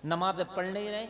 नमाज पढ़ नहीं रहे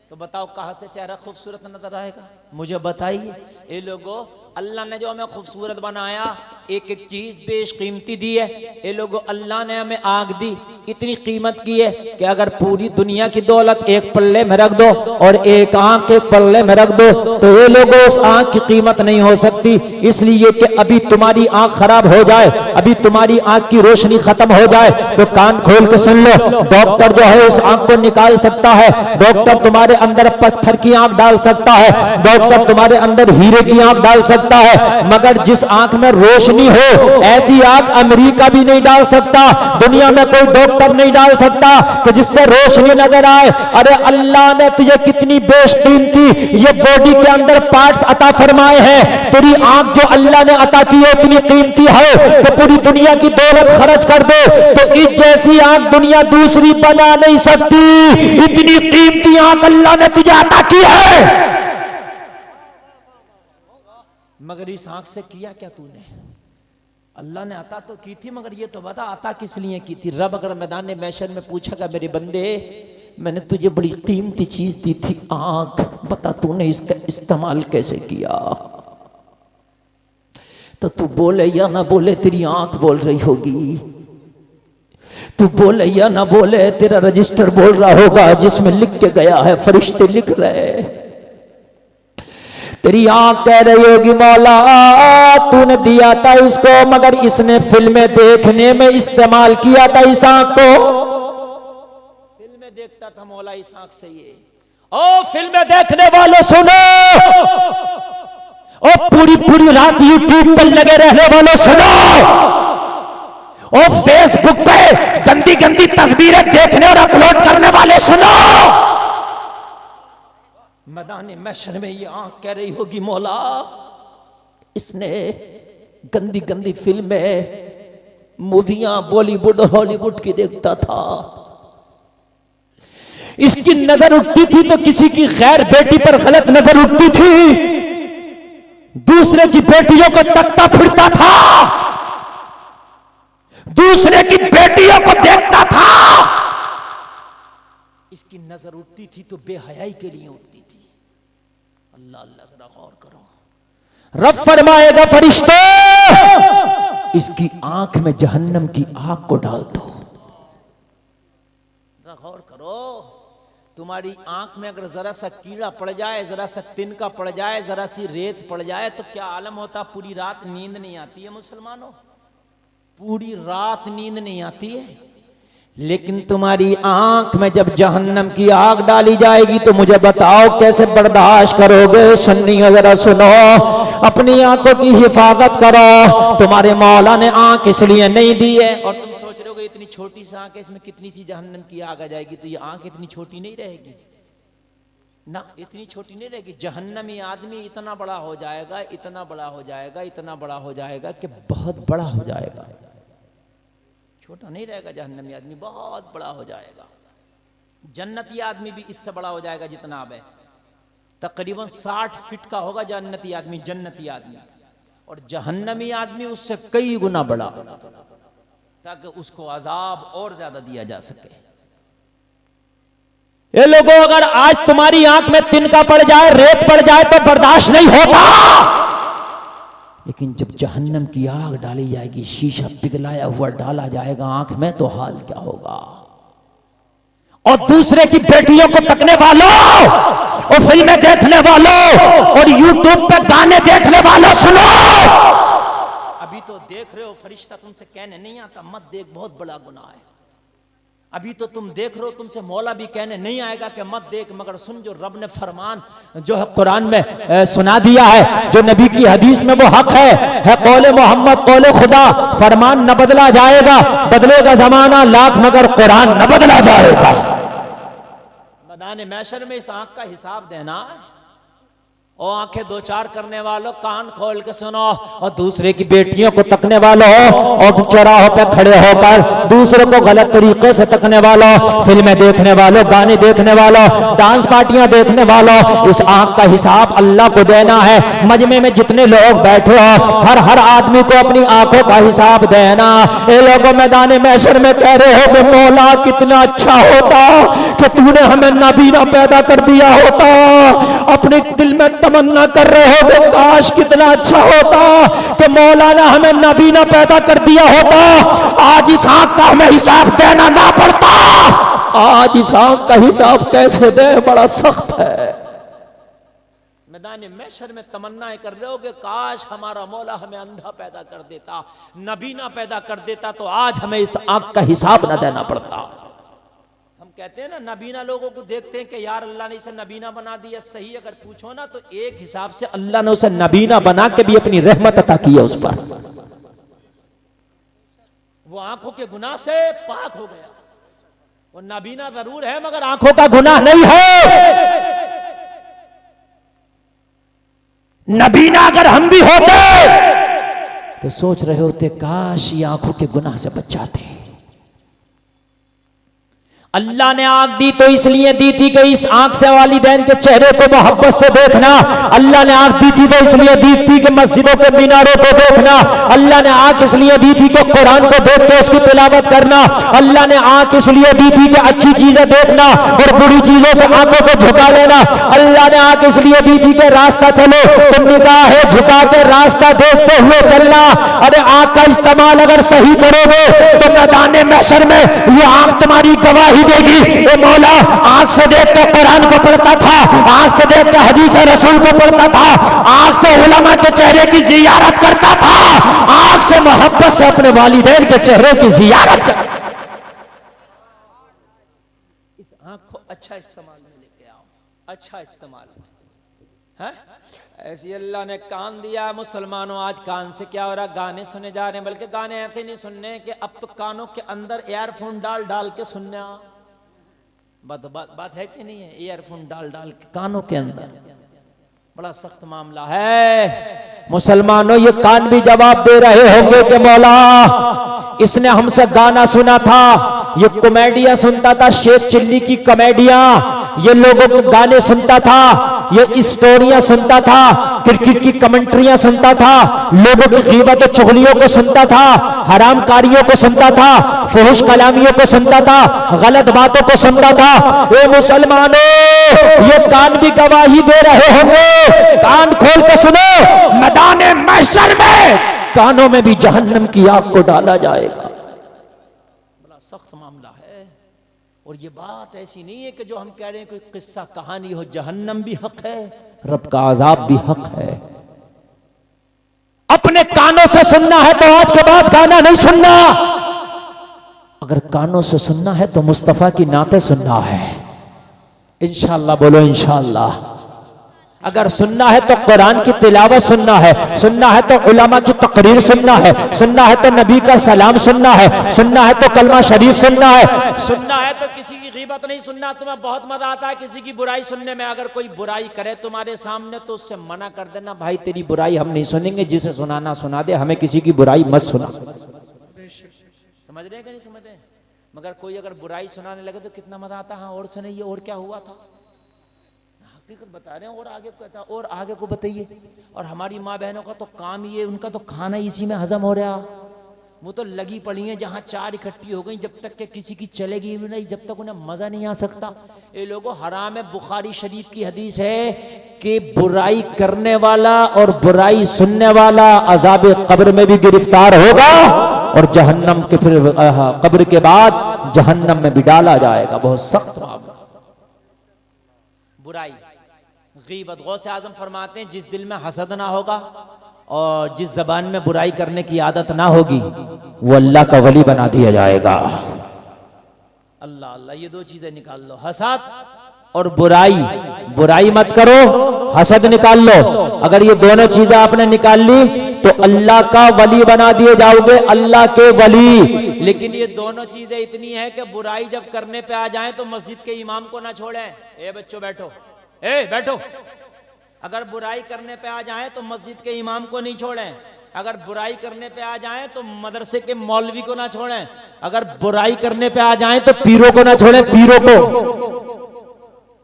तो बताओ कहाँ से चेहरा खूबसूरत नजर आएगा? मुझे बताइए। ये लोगों, अल्लाह ने जो हमें खूबसूरत बनाया, एक एक चीज बेशकीमती दी है। ये लोगों, अल्लाह ने हमें आंख दी, इतनी कीमत की है कि अगर पूरी दुनिया की दौलत एक पल्ले में रख दो और एक आंख एक पल्ले में रख दो तो ये लोगों उस आंख की कीमत नहीं हो सकती। इसलिए कि अभी तुम्हारी आंख खराब हो जाए, अभी तुम्हारी आंख की रोशनी खत्म हो जाए तो कान खोल के सुन लो, डॉक्टर जो है उस आंख को निकाल सकता है। डॉक्टर तुम्हारे अंदर पत्थर की आंख डाल सकता है, डॉक्टर तुम्हारे अंदर हीरे की आंख डाल सकता है, मगर जिस आंख में रोशनी हो ऐसी आंख अमेरिका भी नहीं डाल सकता, दुनिया में कोई डॉक्टर नहीं डाल सकता कि जिससे रोशनी नजर आए। अरे अल्लाह ने तुझे कितनी बेशकीमती ये बॉडी के अंदर पार्ट्स अता फरमाए हैं, तेरी आंख जो अल्लाह ने अता की है इतनी कीमती है तो पूरी दुनिया की दौलत खर्च कर दो तो इस जैसी आंख दुनिया दूसरी बना नहीं सकती। इतनी कीमती आंख अल्लाह ने तुझे अता की है, मगर इस आंख से किया क्या तूने? अल्लाह ने अता तो की थी, मगर ये तो बता अता किस लिए की थी? रब अगर मैदान महशर में पूछेगा, मेरे बंदे मैंने तुझे बड़ी कीमती चीज दी थी आंख, बता तूने इसका इस्तेमाल कैसे किया? तो तू बोले या ना बोले तेरी आंख बोल रही होगी, तू बोले या ना बोले तेरा रजिस्टर बोल रहा होगा जिसमें लिख के गया है, फरिश्ते लिख रहे। तेरी आंख कह रही होगी मौला तूने दिया था इसको, मगर इसने फिल्में देखने में इस्तेमाल किया था इस आंख को। फिल्में देखता था मौला इस आंख से। ये ओ फिल्में देखने वालों सुनो, ओ पूरी पूरी रात यूट्यूब पर लगे रहने वालों सुनो, ओ फेसबुक पे गंदी गंदी तस्वीरें देखने और अपलोड करने वाले सुनो। मैदान महशर में ये आंख कह रही होगी मौला इसने गंदी गंदी फिल्में मूवियां बॉलीवुड हॉलीवुड की देखता था, इसकी नजर उठती थी तो किसी की गैर बेटी पर गलत नजर उठती थी, दूसरे की बेटियों को तकता फिरता था, दूसरे की बेटियों को देखता था। इसकी नजर उठती थी तो बेहयाई के लिए उठती थी। अल्लाह अल्लाह जरा गौर करो। रब फरमाएगा फरिश्तों इसकी आंख में जहन्नम की आग को डाल दो। जरा गौर करो, तुम्हारी आंख में अगर जरा सा कीड़ा पड़ जाए, जरा सा तिनका पड़ जाए, जरा सी रेत पड़ जाए तो क्या आलम होता? पूरी रात नींद नहीं आती है मुसलमानों, पूरी रात नींद नहीं आती है। लेकिन तुम्हारी आंख में जब जहन्नम की आग डाली जाएगी तो मुझे बताओ कैसे बर्दाश्त करोगे? सुन्नी जरा सुनो, अपनी आंखों की हिफाजत करो। तुम्हारे मौला ने आंख इसलिए नहीं दी है, और तुम सोच रहे हो इतनी छोटी सी आंख है इसमें कितनी सी जहन्नम की आग आ जाएगी, तो ये आंख इतनी छोटी नहीं रहेगी ना, इतनी छोटी नहीं रहेगी। जहन्नमी आदमी इतना बड़ा हो जाएगा, इतना बड़ा हो जाएगा, इतना बड़ा हो जाएगा कि बहुत बड़ा हो जाएगा, छोटा नहीं रहेगा। जहन्नमी आदमी बहुत बड़ा हो जाएगा। जन्नती आदमी भी इससे बड़ा हो जाएगा जितना अब है, तकरीबन 60 फीट का होगा जन्नती आदमी, जन्नती आदमी, और जहन्नमी आदमी उससे कई गुना बड़ा, ताकि उसको अजाब और ज्यादा दिया जा सके। ये लोगों, अगर आज तुम्हारी आंख में तिनका पड़ जाए, रेत पड़ जाए तो बर्दाश्त नहीं होगा, लेकिन जब जहन्नम की आग डाली जाएगी, शीशा पिघलाया हुआ डाला जाएगा आंख में, तो हाल क्या होगा? और दूसरे की बेटियों को तकने वालों और फिल्में देखने वालों और यूट्यूब पे गाने देखने वालों सुनो, अभी तो देख रहे हो फरिश्ता तुमसे कहने नहीं आता मत देख, बहुत बड़ा गुनाह है। अभी तो तुम देख रहे हो, तुमसे मौला भी कहने नहीं आएगा कि मत देख, मगर सुन जो रब ने फरमान जो है कुरान में सुना दिया है, जो नबी की हदीस में वो हक है कौले मोहम्मद कौले खुदा। फरमान न बदला जाएगा, बदलेगा जमाना लाख मगर कुरान न बदला जाएगा। मैदान महशर में इस आंख का हिसाब देना, और आंखें दो चार करने वालों कान खोल के सुनो, और दूसरे की बेटियों को तकने वालों, और चौराहों पे खड़े होकर दूसरों को गलत तरीके से तकने वालों, फिल्में देखने वालों, गाने देखने वालों, डांस पार्टियां देखने वालों, इस आंख का हिसाब अल्लाह को देना है। मजमे में जितने लोग बैठे हो, हर आदमी को अपनी आंखों का हिसाब देना। ये लोगों मैदान महशर में कह रहे हो कि मौला कितना अच्छा होता कि तूने हमें नाबीना पैदा कर दिया होता। अपने दिल में तमन्ना कर रहे हो कि काश कितना अच्छा होता कि मौलाना हमें नाबीना पैदा कर दिया होता। आज इस आंख का हमें हिसाब देना ना पड़ता। आज इस आंख का हिसाब कैसे दे, बड़ा सख्त है। मैदान महशर में तमन्नाएं कर रहे हो कि काश हमारा मौला हमें अंधा पैदा कर देता, नबीना पैदा कर देता, तो आज हमें इस आंख का हिसाब ना देना पड़ता। हम कहते हैं ना, नबीना लोगों को देखते हैं कि यार अल्लाह ने इसे नबीना बना दिया। सही अगर पूछो ना तो एक हिसाब से अल्लाह ने उसे नबीना बना के भी अपनी रहमत अता की है उस पर। वो आंखों के गुनाह से पाक हो गया। वो नबीना जरूर है मगर आंखों का गुनाह नहीं है। नबीना अगर हम भी होते तो सोच रहे होते काश ये आंखों के गुनाह से बच जाते। अल्लाह ने आंख दी तो इसलिए दी थी कि इस आंख से वालिदैन के चेहरे को मोहब्बत से देखना। अल्लाह ने आंख दी थी तो इसलिए दी थी कि मस्जिदों के मीनारों को देखना। अल्लाह ने आंख इसलिए दी थी कि कुरान को देख के उसकी तिलावत करना। अल्लाह ने आंख इसलिए दी थी कि अच्छी चीजें देखना और बुरी चीजों से आंखों को झुका लेना। अल्लाह ने आंख इसलिए दी थी कि रास्ता चलो तो निगाहें झुका के रास्ता देखते हुए चलना। अरे आंख का इस्तेमाल अगर सही करोगे तो मैदान महशर में ये आंख तुम्हारी गवाही देगी। ये मौला आंख से देख के कुरान को पढ़ता था, आंख से देख के हदीस रसूल को पढ़ता था, आंख से उलमा के चेहरे की जियारत करता था, आंख से मोहब्बत से अपने वालिदैन के चेहरे की जियारत करता। इस आंख को अच्छा इस्तेमाल में लेके आओ, अच्छा इस्तेमाल है। ऐसी अल्लाह ने कान दिया। मुसलमानों आज कान से क्या हो रहा, गाने सुने जा रहे हैं। बल्कि गाने ऐसे नहीं सुनने कि अब तो कानों के अंदर ईयरफोन डाल डाल के सुनने। बात है कि नहीं है? ईयरफोन डाल डाल के कानों के अंदर, बड़ा सख्त मामला है। मुसलमानों ये कान भी जवाब दे रहे होंगे कि मौला इसने हमसे गाना सुना था, ये कॉमेडियां सुनता था, शेख चिल्ली की कॉमेडियां, ये लोगों के गाने सुनता था, ये स्टोरियां सुनता था, क्रिकेट की कमेंट्रियां सुनता था, लोगों की गीबत और चुगलियों को सुनता था, हराम कारियों को सुनता था, फुहुश कलामियों को सुनता था, गलत बातों को सुनता था। ए मुसलमानों ये कान भी गवाही दे रहे होंगे। कान खोल के सुनो, मैदान महशर में कानों में भी जहन्नम की आग को डाला जाएगा। बड़ा सख्त मामला है। और ये बात ऐसी नहीं है कि जो हम कह रहे हैं कोई किस्सा कहानी हो। जहन्नम भी हक है, रब का अजाब भी हक है। अपने कानों से सुनना है तो आज के बाद गाना नहीं सुनना। अगर कानों से सुनना है तो मुस्तफा की नाते सुनना है। इंशाअल्लाह बोलो इंशाअल्लाह। अगर सुनना है तो कुरान की तिलावत सुनना है, सुनना है तो उलमा की तकरीर सुनना है, सुनना है तो नबी का सलाम सुनना है, सुनना है तो कलमा शरीफ सुनना है, सुनना है तो किसी की गीबत नहीं सुनना। तुम्हें बहुत मजा आता है किसी की बुराई सुनने में। अगर कोई बुराई करे तुम्हारे सामने तो उससे मना कर देना, भाई तेरी बुराई हम नहीं सुनेंगे, जिसे सुनाना सुना दे, हमें किसी की बुराई मत सुना। समझ रहे हैं कि नहीं समझ रहे? मगर कोई अगर बुराई सुनाने लगे तो कितना मजा आता है। हाँ और सुनाइए, और क्या हुआ था, हकीकत बता रहे हैं, और आगे को कहता और आगे को बताइए। और हमारी माँ बहनों का तो काम ये, उनका तो खाना इसी में हजम हो रहा। वो तो लगी पड़ी हैं जहाँ चार इकट्ठी हो गई, जब तक के किसी की चलेगी नहीं, जब तक उन्हें मजा नहीं आ सकता। ये लोगों हराम है। बुखारी शरीफ की हदीस है कि बुराई करने वाला और बुराई सुनने वाला अजाब कब्र में भी गिरफ्तार होगा और जहन्नम के फिर कब्र के बाद जहन्नम में भी डाला जाएगा। बहुत सख्त मामला। बुराई गीबत, गौस आज़म फरमाते हैं जिस दिल में हसद ना होगा और जिस जबान में बुराई करने की आदत ना होगी वो अल्लाह का वली बना दिया जाएगा। अल्लाह अल्लाह, ये दो चीजें निकाल लो, हसद और बुराई। बुराई मत करो, हसद निकाल लो। अगर ये दोनों चीजें आपने निकाल ली तो अल्लाह का वली बना दिए जाओगे, अल्लाह के वली। लेकिन ये दोनों चीजें इतनी है कि बुराई जब करने पे आ जाए तो मस्जिद के इमाम को ना छोड़ें। ए बच्चों बैठो, ए बैठो, अगर बुराई करने पे आ जाए तो मस्जिद के इमाम को नहीं छोड़ें, अगर बुराई करने पे आ जाए तो मदरसे के मौलवी को ना छोड़ें, अगर बुराई करने पे आ जाए तो पीरों को ना छोड़ें, पीरों को।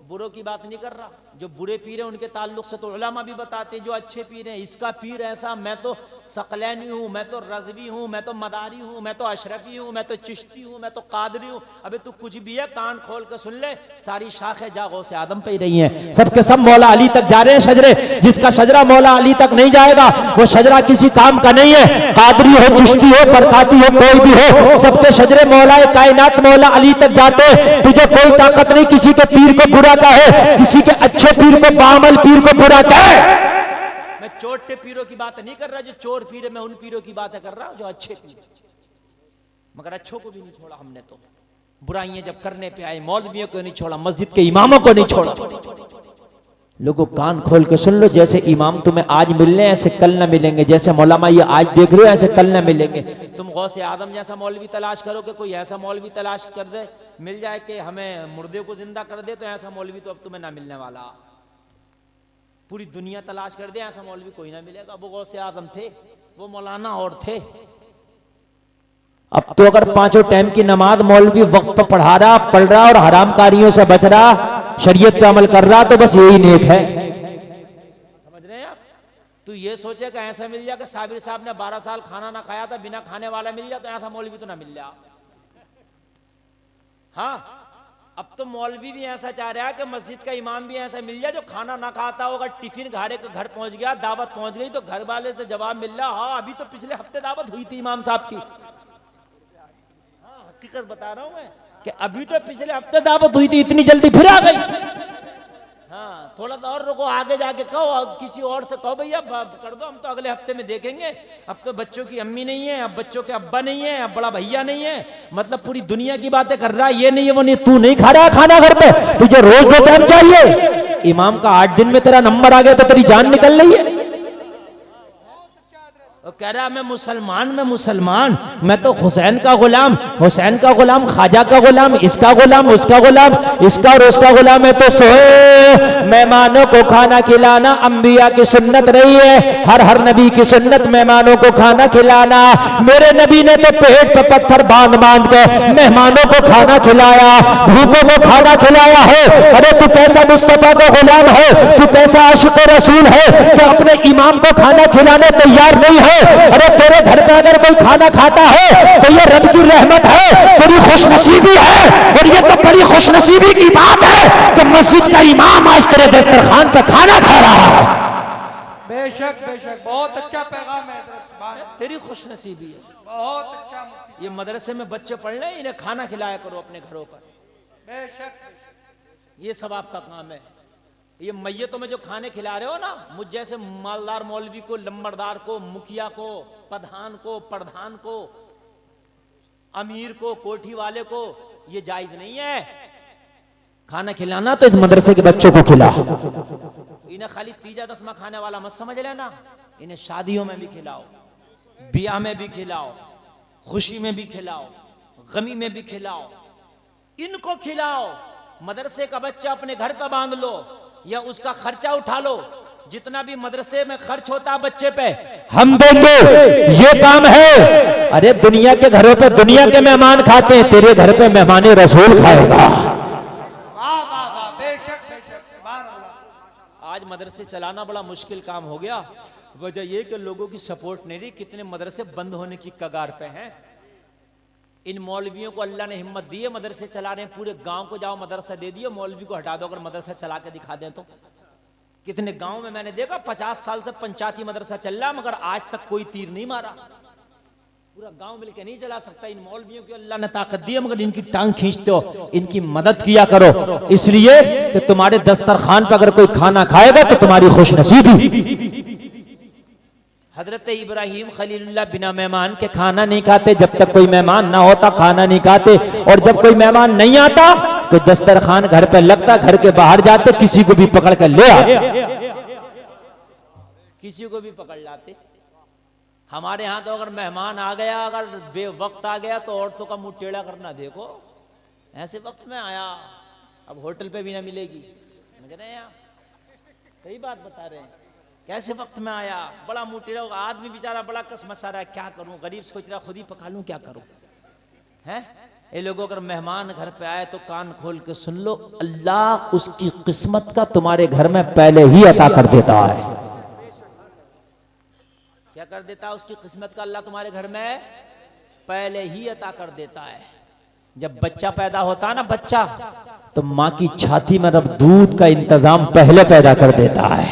बुरों की बात नहीं कर रहा, जो बुरे पीर हैं उनके ताल्लुक से तो उलमा भी बताते हैं, जो अच्छे पीर हैं, इसका पीर ऐसा, मैं तो सकलैनी हूँ, मैं तो रज़वी हूँ, मैं तो मदारी हूँ, मैं तो अशरफी हूँ, मैं तो चिश्ती हूँ, मैं तो कादरी हूँ। अबे तू कुछ भी है, कान खोल कर सुन ले, सारी शाखें जागो से आदम पे ही रही हैं, सबके सब मौला अली तक जा रहे हैं शजरे। जिसका शजरा मौला अली तक नहीं जाएगा वो शजरा किसी काम का नहीं है। कादरी हो, चिश्ती हो, बरकाती हो, कोई भी हो, सबके शजरे मौला कायनात मौला अली तक जाते। तुझे कोई ताकत नहीं किसी के पीर को बुरा कहे, किसी के अच्छे पीर को, बामल पीर को बुरा कहे। मैं चोटे पीरों की बात नहीं कर रहा जो चोर पीर है, मैं उन पीरों की बात कर रहा हूं जो अच्छे पीर, मगर अच्छों को भी नहीं छोड़ा हमने तो। बुराइयां जब करने पे आए मौलवियों को नहीं छोड़ा, मस्जिद के इमामों को नहीं छोड़ा। लोगों कान खोल के सुन लो, जैसे इमाम तुम्हें आज मिलने ऐसे कल न मिलेंगे, जैसे मौलामा ये आज देख रहे हो ऐसे कल न मिलेंगे। तुम गौसे आजम जैसा मौलवी तलाश करो कि कोई ऐसा मौलवी तलाश कर दे, मिल जाए कि हमें मुर्दे को जिंदा कर दे, तो ऐसा मौलवी तो अब तुम्हें ना मिलने वाला। पूरी दुनिया तलाश कर दे, ऐसा मौलवी कोई ना मिलेगा। वो गौसे आजम थे, वो मौलाना और थे। अब तो अगर पांचों टाइम की नमाज मौलवी वक्त पर पढ़ रहा और हरामकारियों से बच रहा, शरीयत पे अमल कर रहा, तो बस यही नेक है। समझ रहे हैं आप? तू ये सोचे कि ऐसा मिल जाए कि साबिर साहब ने 12 साल खाना ना खाया था, बिना खाने वाला मिल जाए, तो ऐसा मौलवी तो ना मिल जाए। हाँ, अब तो मौलवी भी ऐसा चाह रहा है कि मस्जिद का इमाम भी ऐसा मिल जाए जो खाना ना खाता हो। अगर टिफिन घाड़े के घर पहुंच गया, दावत पहुंच गई, तो घर वाले से जवाब मिल रहा, हाँ अभी तो पिछले हफ्ते दावत हुई थी इमाम साहब की। हाँ, हकीकत बता रहा हूं मैं कि अभी तो पिछले हफ्ते दावत हुई थी, इतनी जल्दी फिर आ गई। हाँ, थोड़ा सा और रुको, आगे जाके कहो, किसी और से कहो भैया कर दो, हम तो अगले हफ्ते में देखेंगे। अब तो बच्चों की अम्मी नहीं है, अब बच्चों के अब्बा नहीं है, अब बड़ा भैया नहीं है, मतलब पूरी दुनिया की बातें कर रहा है, ये नहीं है वो नहीं। तू नहीं खा रहा खाना घर पे, तुझे रोज 2 टाइम चाहिए। इमाम का 8 दिन में तेरा नंबर आ गया तो तेरी जान निकल रही है। वो कह रहा मैं मुसलमान, मैं तो हुसैन का गुलाम, ख्वाजा का गुलाम, इसका गुलाम, उसका गुलाम, इसका और उसका गुलाम है। तो सोए मेहमानों को खाना खिलाना अंबिया की सुन्नत रही है, हर नबी की सुन्नत मेहमानों को खाना खिलाना। मेरे नबी ने तो पेट पे पत्थर बांध के मेहमानों को खाना खिलाया, भूखों को खाना खिलाया है। अरे तू कैसा मुस्तफा का गुलाम है, तू कैसा आशिक रसूल है कि अपने इमाम को खाना खिलाने तैयार नहीं है। अरे तेरे घर पे अगर कोई खाना खाता है तो ये रब की रहमत है, बड़ी खुशनसीबी है। और ये तो बड़ी खुशनसीबी की बात है कि मस्जिद का इमाम आज तेरे दस्तरखान पे खाना खा रहा है। बेशक बेशक, बहुत अच्छा पैगाम है, तेरी खुशनसीबी है, बहुत अच्छा। ये मदरसे में बच्चे पढ़ रहे, इन्हें खाना खिलाया करो अपने घरों पर। बेशक, ये सब आपका काम है। ये मैयतों में जो खाने खिला रहे हो ना, मुझ जैसे मालदार मौलवी को, लंबरदार को, मुखिया को, प्रधान को, अमीर को, कोठी वाले को, ये जायज नहीं है। खाना खिलाना तो इस मदरसे के बच्चों को खिला। इन्हें खाली तीजा दसमा खाने वाला मत समझ लेना, इन्हें शादियों में भी खिलाओ, ब्याह में भी खिलाओ, खुशी में भी खिलाओ, गमी में भी खिलाओ, इनको खिलाओ। मदरसे का बच्चा अपने घर पर बांध लो या उसका खर्चा उठा लो, जितना भी मदरसे में खर्च होता है बच्चे पे हम देंगे, ये काम है। अरे दुनिया के घरों पे दुनिया के मेहमान खाते हैं, तेरे घर पे मेहमान रसूल खाएगा। आज मदरसे चलाना बड़ा मुश्किल काम हो गया, वजह यह कि लोगों की सपोर्ट नहीं रही। कितने मदरसे बंद होने की कगार पे हैं। इन मौलवियों को अल्लाह ने हिम्मत दी है, मदरसे चला रहे हैं, पूरे गांव को जाओ मदरसा दे दियो, मौलवी को हटा दो अगर मदरसा चला के दिखा दें तो। कितने गांव में मैंने देखा 50 साल से पंचायती मदरसा चल रहा, मगर आज तक कोई तीर नहीं मारा। पूरा गांव मिलके नहीं चला सकता। इन मौलवियों की अल्लाह ने ताकत दी है, मगर इनकी टांग खींचते हो, इनकी मदद किया करो, इसलिए कि तुम्हारे दस्तरखान पर अगर कोई खाना खाएगा तो तुम्हारी खुशनसीबी। हजरत इब्राहिम खलीलुल्लाह बिना मेहमान के खाना नहीं खाते, जब तक कोई मेहमान ना होता खाना नहीं खाते, और जब कोई मेहमान नहीं आता तो दस्तरखान घर पे लगता, घर के बाहर जाते, किसी को भी पकड़ कर ले आते, किसी को भी पकड़ लाते। हमारे यहाँ तो अगर मेहमान आ गया, अगर बेवक्त आ गया, तो औरतों का मुंह टेढ़ा करना देखो, ऐसे वक्त में आया, अब होटल पे भी ना मिलेगी। सही बात बता रहे हैं। कैसे वक्त में आया, बड़ा मुटेरा आदमी बेचारा, बड़ा कसमसा रहा है, क्या करूं, गरीब सोच रहा खुद ही पका लूं, क्या करूं। हैं ये लोगों अगर मेहमान घर पे आए तो कान खोल के सुन लो, अल्लाह उसकी किस्मत का तुम्हारे घर में पहले ही अता कर देता है। क्या कर देता है? उसकी किस्मत का अल्लाह तुम्हारे घर में पहले ही अता कर देता है। जब बच्चा पैदा होता है ना, बच्चा, तो माँ की छाती में रब दूध का इंतजाम पहले पैदा कर देता है।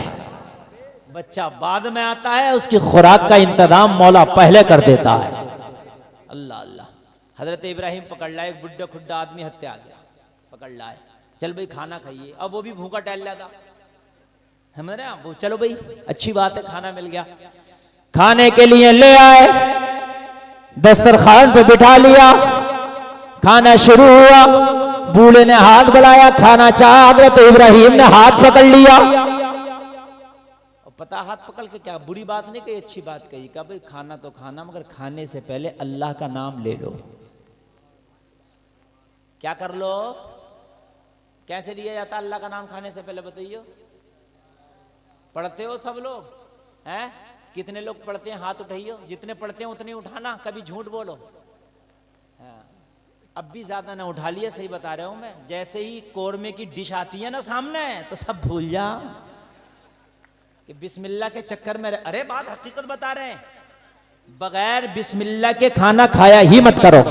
बच्चा बाद में आता है, उसकी खुराक का इंतजाम मौला पहले कर देता है। अल्लाह अल्लाह। हजरत इब्राहिम पकड़ लाए, एक बुढ़ा खुड्डा आदमी हत्या आ गया, पकड़ लाए, चल भाई खाना खाइए। अब वो भी भूखा टहल रहा था, हमारे वो चलो भाई अच्छी बात है, खाना मिल गया। खाने के लिए ले आए, दस्तरखान पे बिठा लिया, खाना शुरू हुआ। बूढ़े ने हाथ बढ़ाया, खाना चाहा, हजरत इब्राहिम ने हाथ पकड़ लिया। पता हाथ पकड़ के क्या बुरी बात नहीं कही, अच्छी बात कही, कहा भाई खाना तो खाना, मगर खाने से पहले अल्लाह का नाम ले लो। क्या कर लो? कैसे लिया जाता अल्लाह का नाम खाने से पहले, बताइए। पढ़ते हो सब लोग हैं? कितने लोग पढ़ते हैं? हाथ उठाइए। जितने पढ़ते हैं उतने उठाना, कभी झूठ बोलो। अब भी ज्यादा ना उठा लिए, सही बता रहा हूं मैं। जैसे ही कोरमे की डिश आती है ना सामने, तो सब भूल जा कि बिस्मिल्लाह के चक्कर में। अरे बात हकीकत बता रहे हैं, बगैर बिस्मिल्लाह के खाना खाया ही मत करो।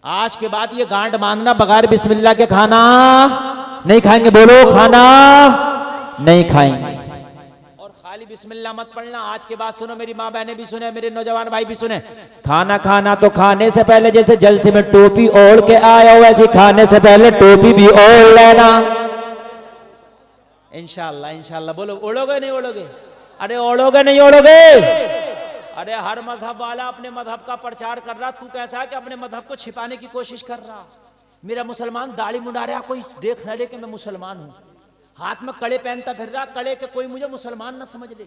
आज के बाद ये गांठ बांधना, बगैर बिस्मिल्लाह के खाना नहीं खाएंगे। बोलो, खाना नहीं खाएंगे। और खाली बिस्मिल्लाह मत पढ़ना। आज के बाद सुनो, मेरी माँ बहनें भी सुने, मेरे नौजवान भाई भी सुने, खाना खाना तो खाने से पहले जैसे जलसे में टोपी ओढ़ के आया हो, वैसे खाने से पहले टोपी भी ओढ़ लेना। इंशाअल्लाह इंशाअल्लाह। बोलो, ओढ़ोगे नहीं ओढ़ोगे? अरे ओढ़ोगे नहीं ओढ़ोगे? अरे हर मजहब वाला अपने मजहब का प्रचार कर रहा, तू कैसा है कि अपने मजहब को छिपाने की कोशिश कर रहा। मेरा मुसलमान दाढ़ी मुंडा रहा, कोई देख न ले कि मैं मुसलमान हूं। हाथ में कड़े पहनता फिर रहा, कड़े के कोई मुझे मुसलमान ना समझ ले।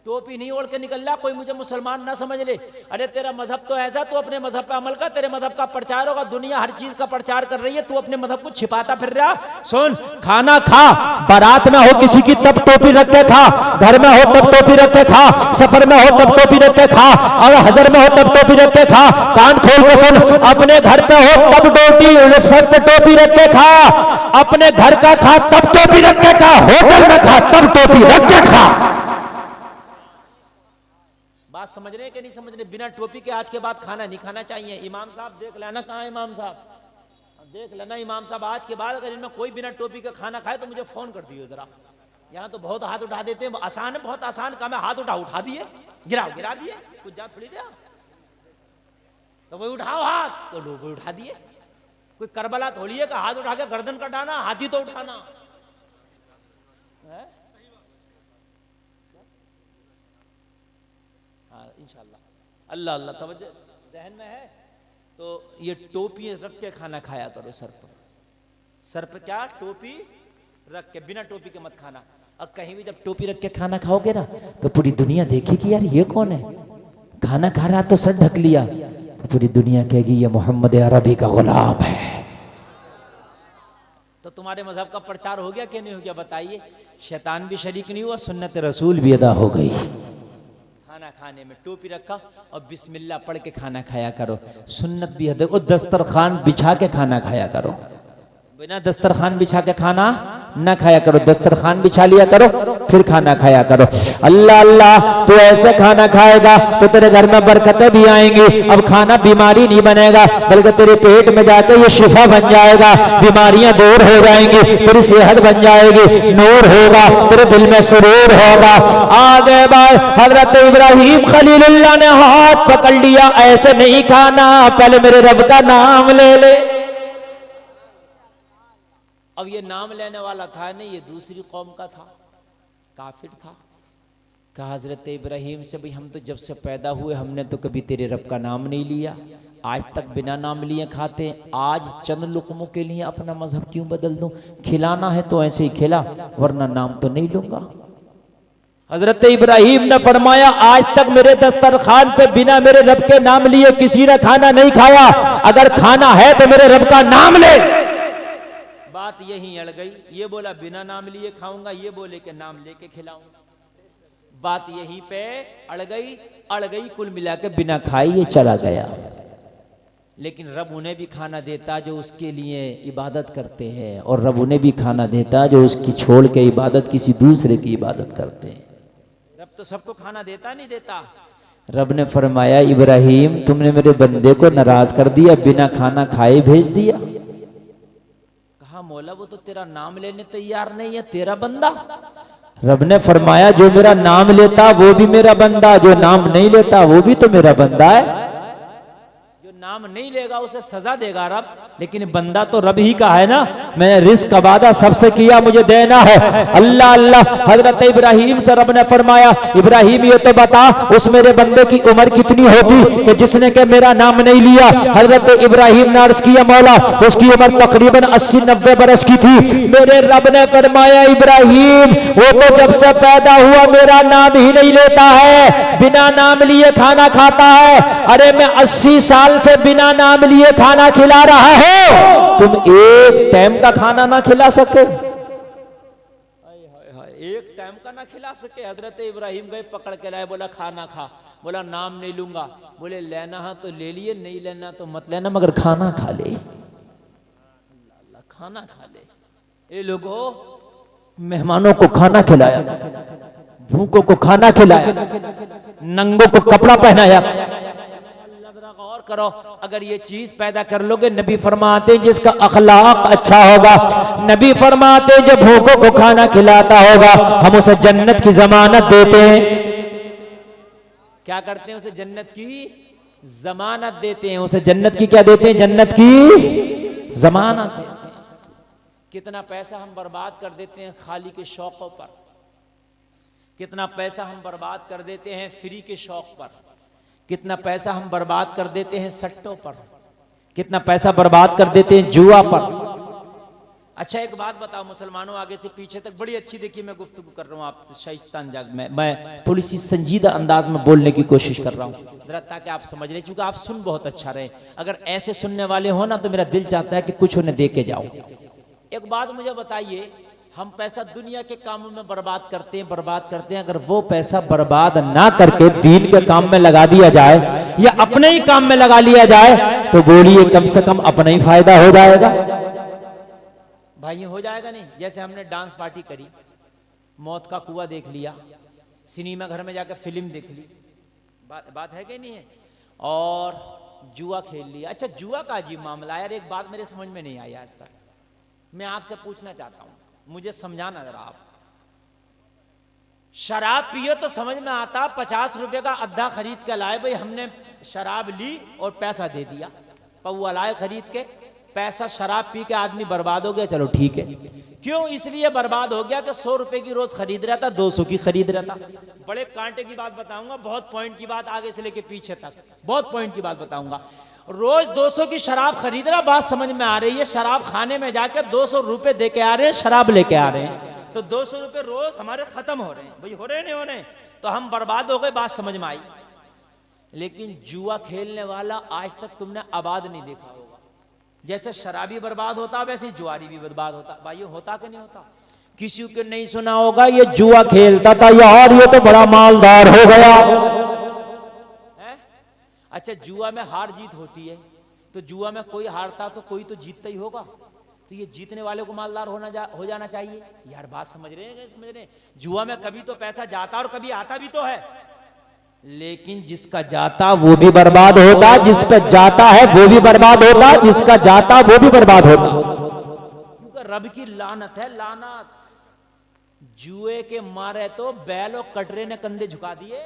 टोपी नहीं ओढ़ के निकल रहा, कोई मुझे मुसलमान ना समझ ले। अरे तेरा मजहब तो ऐसा, तू अपने मजहब पे अमल कर, तेरे मजहब का प्रचार होगा। दुनिया हर चीज का प्रचार कर रही है, तू अपने मजहब को छिपाता फिर रहा। सुन, खाना खा, बारात में हो किसी की तब टोपी रख के खा, घर में हो तब टोपी रख के खा, सफर में हो तब टोपी रख के खा, और हजर में हो तब टोपी रख के खा। कान खोल के सुन, अपने घर पे हो तब टोपी रख के खा, अपने घर का खा तब टोपी रख के खा, होटल में खा तब टोपी रख के खा। बात समझ रहे कि नहीं समझ रहे? बिना टोपी के आज के बाद खाना नहीं खाना चाहिए। इमाम साहब देख लेना, कहाँ है इमाम साहब? देख लेना इमाम साहब, आज के बाद अगर इनमें कोई बिना टोपी का खाना खाए तो मुझे फोन कर दियो जरा। यहाँ तो बहुत हाथ उठा देते हैं, आसान है, बहुत आसान काम है। हाथ उठा दिए, गिरा दिए, कुछ जा थोड़ी रहा तो वही उठाओ हाथ, तो लोग उठा दिए। कोई करबला थोड़ी है कि हाथ उठा के गर्दन कटाना, हाथी तो उठाना है। इंशाअल्लाह। अल्लाह अल्लाह। तवज्जो ज़हन में है तो ये टोपी रख के खाना खाया करो। सर पर क्या टोपी रख के, बिना टोपी के मत खाना। अब कहीं भी जब टोपी रख के खाना खाओगे ना, तो पूरी दुनिया देखेगी यार ये कौन है, खाना खा रहा तो सर ढक लिया, तो पूरी दुनिया कहेगी ये मोहम्मद अरबी का गुलाम है। तो तुम्हारे मजहब का प्रचार हो गया कि नहीं हो गया? बताइए। शैतान भी शरीक नहीं हुआ, सुन्नत रसूल भी अदा हो गई। खाना खाने में टोपी रखा और बिस्मिल्लाह पढ़ के खाना खाया करो। सुन्नत भी है। देखो, दस्तरखान बिछा के खाना खाया करो, बिना दस्तरखान बिछा के खाना ना खाया करो। दस्तरखान बिछा लिया करो, फिर खाना खाया करो। अल्लाह अल्लाह, तू ऐसे खाना खाएगा तो तेरे घर में बरकतें भी आएंगी। अब खाना बीमारी नहीं बनेगा, बल्कि तेरे पेट में जाकर ये शिफा बन जाएगा, बीमारियां दूर हो जाएंगी, तेरी सेहत बन जाएगी, नूर होगा, तेरे दिल में सुरूर होगा। आगे बार हजरत इब्राहिम खलीलुल्लाह ने हाथ पकड़ लिया, ऐसे नहीं खाना, पहले मेरे रब का नाम ले ले। अब ये नाम लेने वाला था नहीं, ये दूसरी कौम का था, काफिर था। कहा हजरत इब्राहिम से, भाई हम तो जब से पैदा हुए हमने तो कभी तेरे रब का नाम नहीं लिया, आज तक बिना नाम लिए खाते हैं, आज चंद लुकमों के लिए अपना मजहब क्यों बदल दूं? खिलाना है तो ऐसे ही खिला, वरना नाम तो नहीं लूंगा। हजरत इब्राहिम ने फरमाया, आज तक मेरे दस्तरखान पे बिना मेरे रब के नाम लिए किसी ने खाना नहीं खाया, अगर खाना है तो मेरे रब का नाम ले। बात यहीं अड़ गई। ये बोला बिना नाम लिए खाऊंगा, ये बोले कि नाम लेके खिलाऊंगा। बात यहीं पे अड़ गई। कुल मिला के बिना खाए ये चला गया। लेकिन रब उन्हें भी खाना देता जो उसके लिए इबादत करते हैं, और रब उन्हें भी खाना देता जो उसकी छोड़ के इबादत किसी दूसरे की इबादत करते हैं। रब तो सबको खाना देता नहीं देता। रब ने फरमाया इब्राहिम तुमने मेरे बंदे को नाराज कर दिया, बिना खाना खाए भेज दिया। कहा मौला वो तो तेरा नाम लेने तैयार नहीं है, तेरा बंदा। रब ने फरमाया जो मेरा नाम लेता वो भी मेरा बंदा, जो नाम नहीं लेता वो भी तो मेरा बंदा है। नाम नहीं लेगा उसे सजा देगा रब, लेकिन बंदा तो रब ही का है ना। मैंने रिस्क का वादा सबसे किया, मुझे देना है। अल्लाह अल्लाह। हजरत इब्राहिम से रब ने फरमाया इब्राहिम ये तो बता उस मेरे बंदे की उम्र कितनी होगी कि जिसने के मेरा नाम नहीं लिया। हजरत इब्राहिम ने अर्ज किया मौला उसकी उम्र तकरीबन 80-90 बरस की थी। मेरे रब ने फरमाया इब्राहिम वो तो जब से पैदा हुआ मेरा नाम ही नहीं लेता है, बिना नाम लिए खाना खाता है। अरे मैं 80 साल से बिना नाम लिए खाना खिला रहा हो, तुम एक टाइम का खाना ना खिला सके? एक टाइम का ना खिला सके। हजरत इब्राहिम गए पकड़ के लाए, बोला खाना खा। बोला नाम नहीं लूंगा। बोले लेना है तो ले लिए, नहीं लेना तो मत लेना, मगर खाना खा ले। खाना खा ले। ये लोगों मेहमानों को खाना खिलाया, भूखों को खाना खिलाया, नंगों को कपड़ा पहनाया। और करो अगर ये चीज पैदा कर लोगे, नबी फरमाते जिसका अखलाक अच्छा होगा, नबी फरमाते जो भूखों को खाना खिलाता होगा हम उसे जन्नत की जमानत देते हैं। क्या करते हैं? उसे जन्नत की जमानत देते हैं। उसे जन्नत की क्या देते हैं? जन्नत की जमानत देते हैं। कितना पैसा हम बर्बाद कर देते हैं खाली के शौकों पर, कितना पैसा हम बर्बाद कर देते हैं फ्री के शौक पर, कितना पैसा हम बर्बाद कर देते हैं सट्टों पर, कितना पैसा बर्बाद कर देते हैं जुआ पर। अच्छा एक बात बताओ मुसलमानों, आगे से पीछे तक बड़ी अच्छी देखिए मैं गुफ्तगू कर रहा हूँ आपसे शाइस्तान जाग में, मैं थोड़ी सी संजीदा अंदाज में बोलने की कोशिश कर रहा हूँ जरा ताकि आप समझ लें, क्योंकि आप सुन बहुत अच्छा रहे। अगर ऐसे सुनने वाले हो ना तो मेरा दिल चाहता है कि कुछ उन्हें दे के जाओ। एक बात मुझे बताइए, हम पैसा दुनिया के कामों में बर्बाद करते हैं, अगर वो पैसा बर्बाद ना करके दीन के काम में लगा दिया जाए या अपने ही काम में लगा लिया जाए तो बोलिए कम से कम अपना ही फायदा हो जाएगा। भाई हो जाएगा नहीं? जैसे हमने डांस पार्टी करी, मौत का कुआं देख लिया, सिनेमा घर में जाकर फिल्म देख ली, बात है कि नहीं है, और जुआ खेल लिया। अच्छा जुआ का अजीब मामला यार, एक बात मेरे समझ में नहीं आई आज तक, मैं आपसे पूछना चाहता हूं, मुझे समझाना जरा आप। शराब पियो तो समझ में आता, 50 रुपए का अद्धा खरीद के लाए, भाई हमने शराब ली और पैसा दे दिया, पौवा लाए खरीद के, पैसा शराब पी के आदमी बर्बाद हो गया, चलो ठीक है। क्यों इसलिए बर्बाद हो गया कि 100 रुपए की रोज खरीद रहा था, 200 की खरीद रहा था। बड़े कांटे की बात बताऊंगा, बहुत पॉइंट की बात, आगे से लेके पीछे तक बहुत पॉइंट की बात बताऊंगा। रोज 200 की शराब खरीद रहा, बात समझ में आ रही है, शराब खाने में जाकर 200 रुपए दे के आ रहे हैं, शराब लेके आ रहे हैं, तो 200 रुपए रोज हमारे खत्म हो रहे हैं, भाई हो रहे नहीं हो रहे, तो हम बर्बाद हो गए, बात समझ में आई। लेकिन जुआ खेलने वाला आज तक तुमने आबाद नहीं देखा होगा। जैसे शराबी बर्बाद होता वैसे जुआरी भी बर्बाद होता। भाई होता कि नहीं होता? किसी को नहीं सुना होगा ये जुआ खेलता था यार, ये तो बड़ा मालदार हो गया है? अच्छा जुआ में हार जीत होती है, तो जुआ में कोई हारता तो कोई तो जीतता ही होगा, तो ये जीतने वाले को मालदार हो जाना चाहिए यार। बात समझ रहे हैं? समझ रहे हैं? जुआ में कभी तो पैसा जाता और कभी आता भी तो है, लेकिन जिसका जाता वो भी बर्बाद होता, जिसका जाता है वो भी बर्बाद होता, जिसका जाता वो भी बर्बाद होता। क्योंकि रब की लानत है, लानत। जुए के मारे तो बैल और कटरे ने कंधे झुका दिए,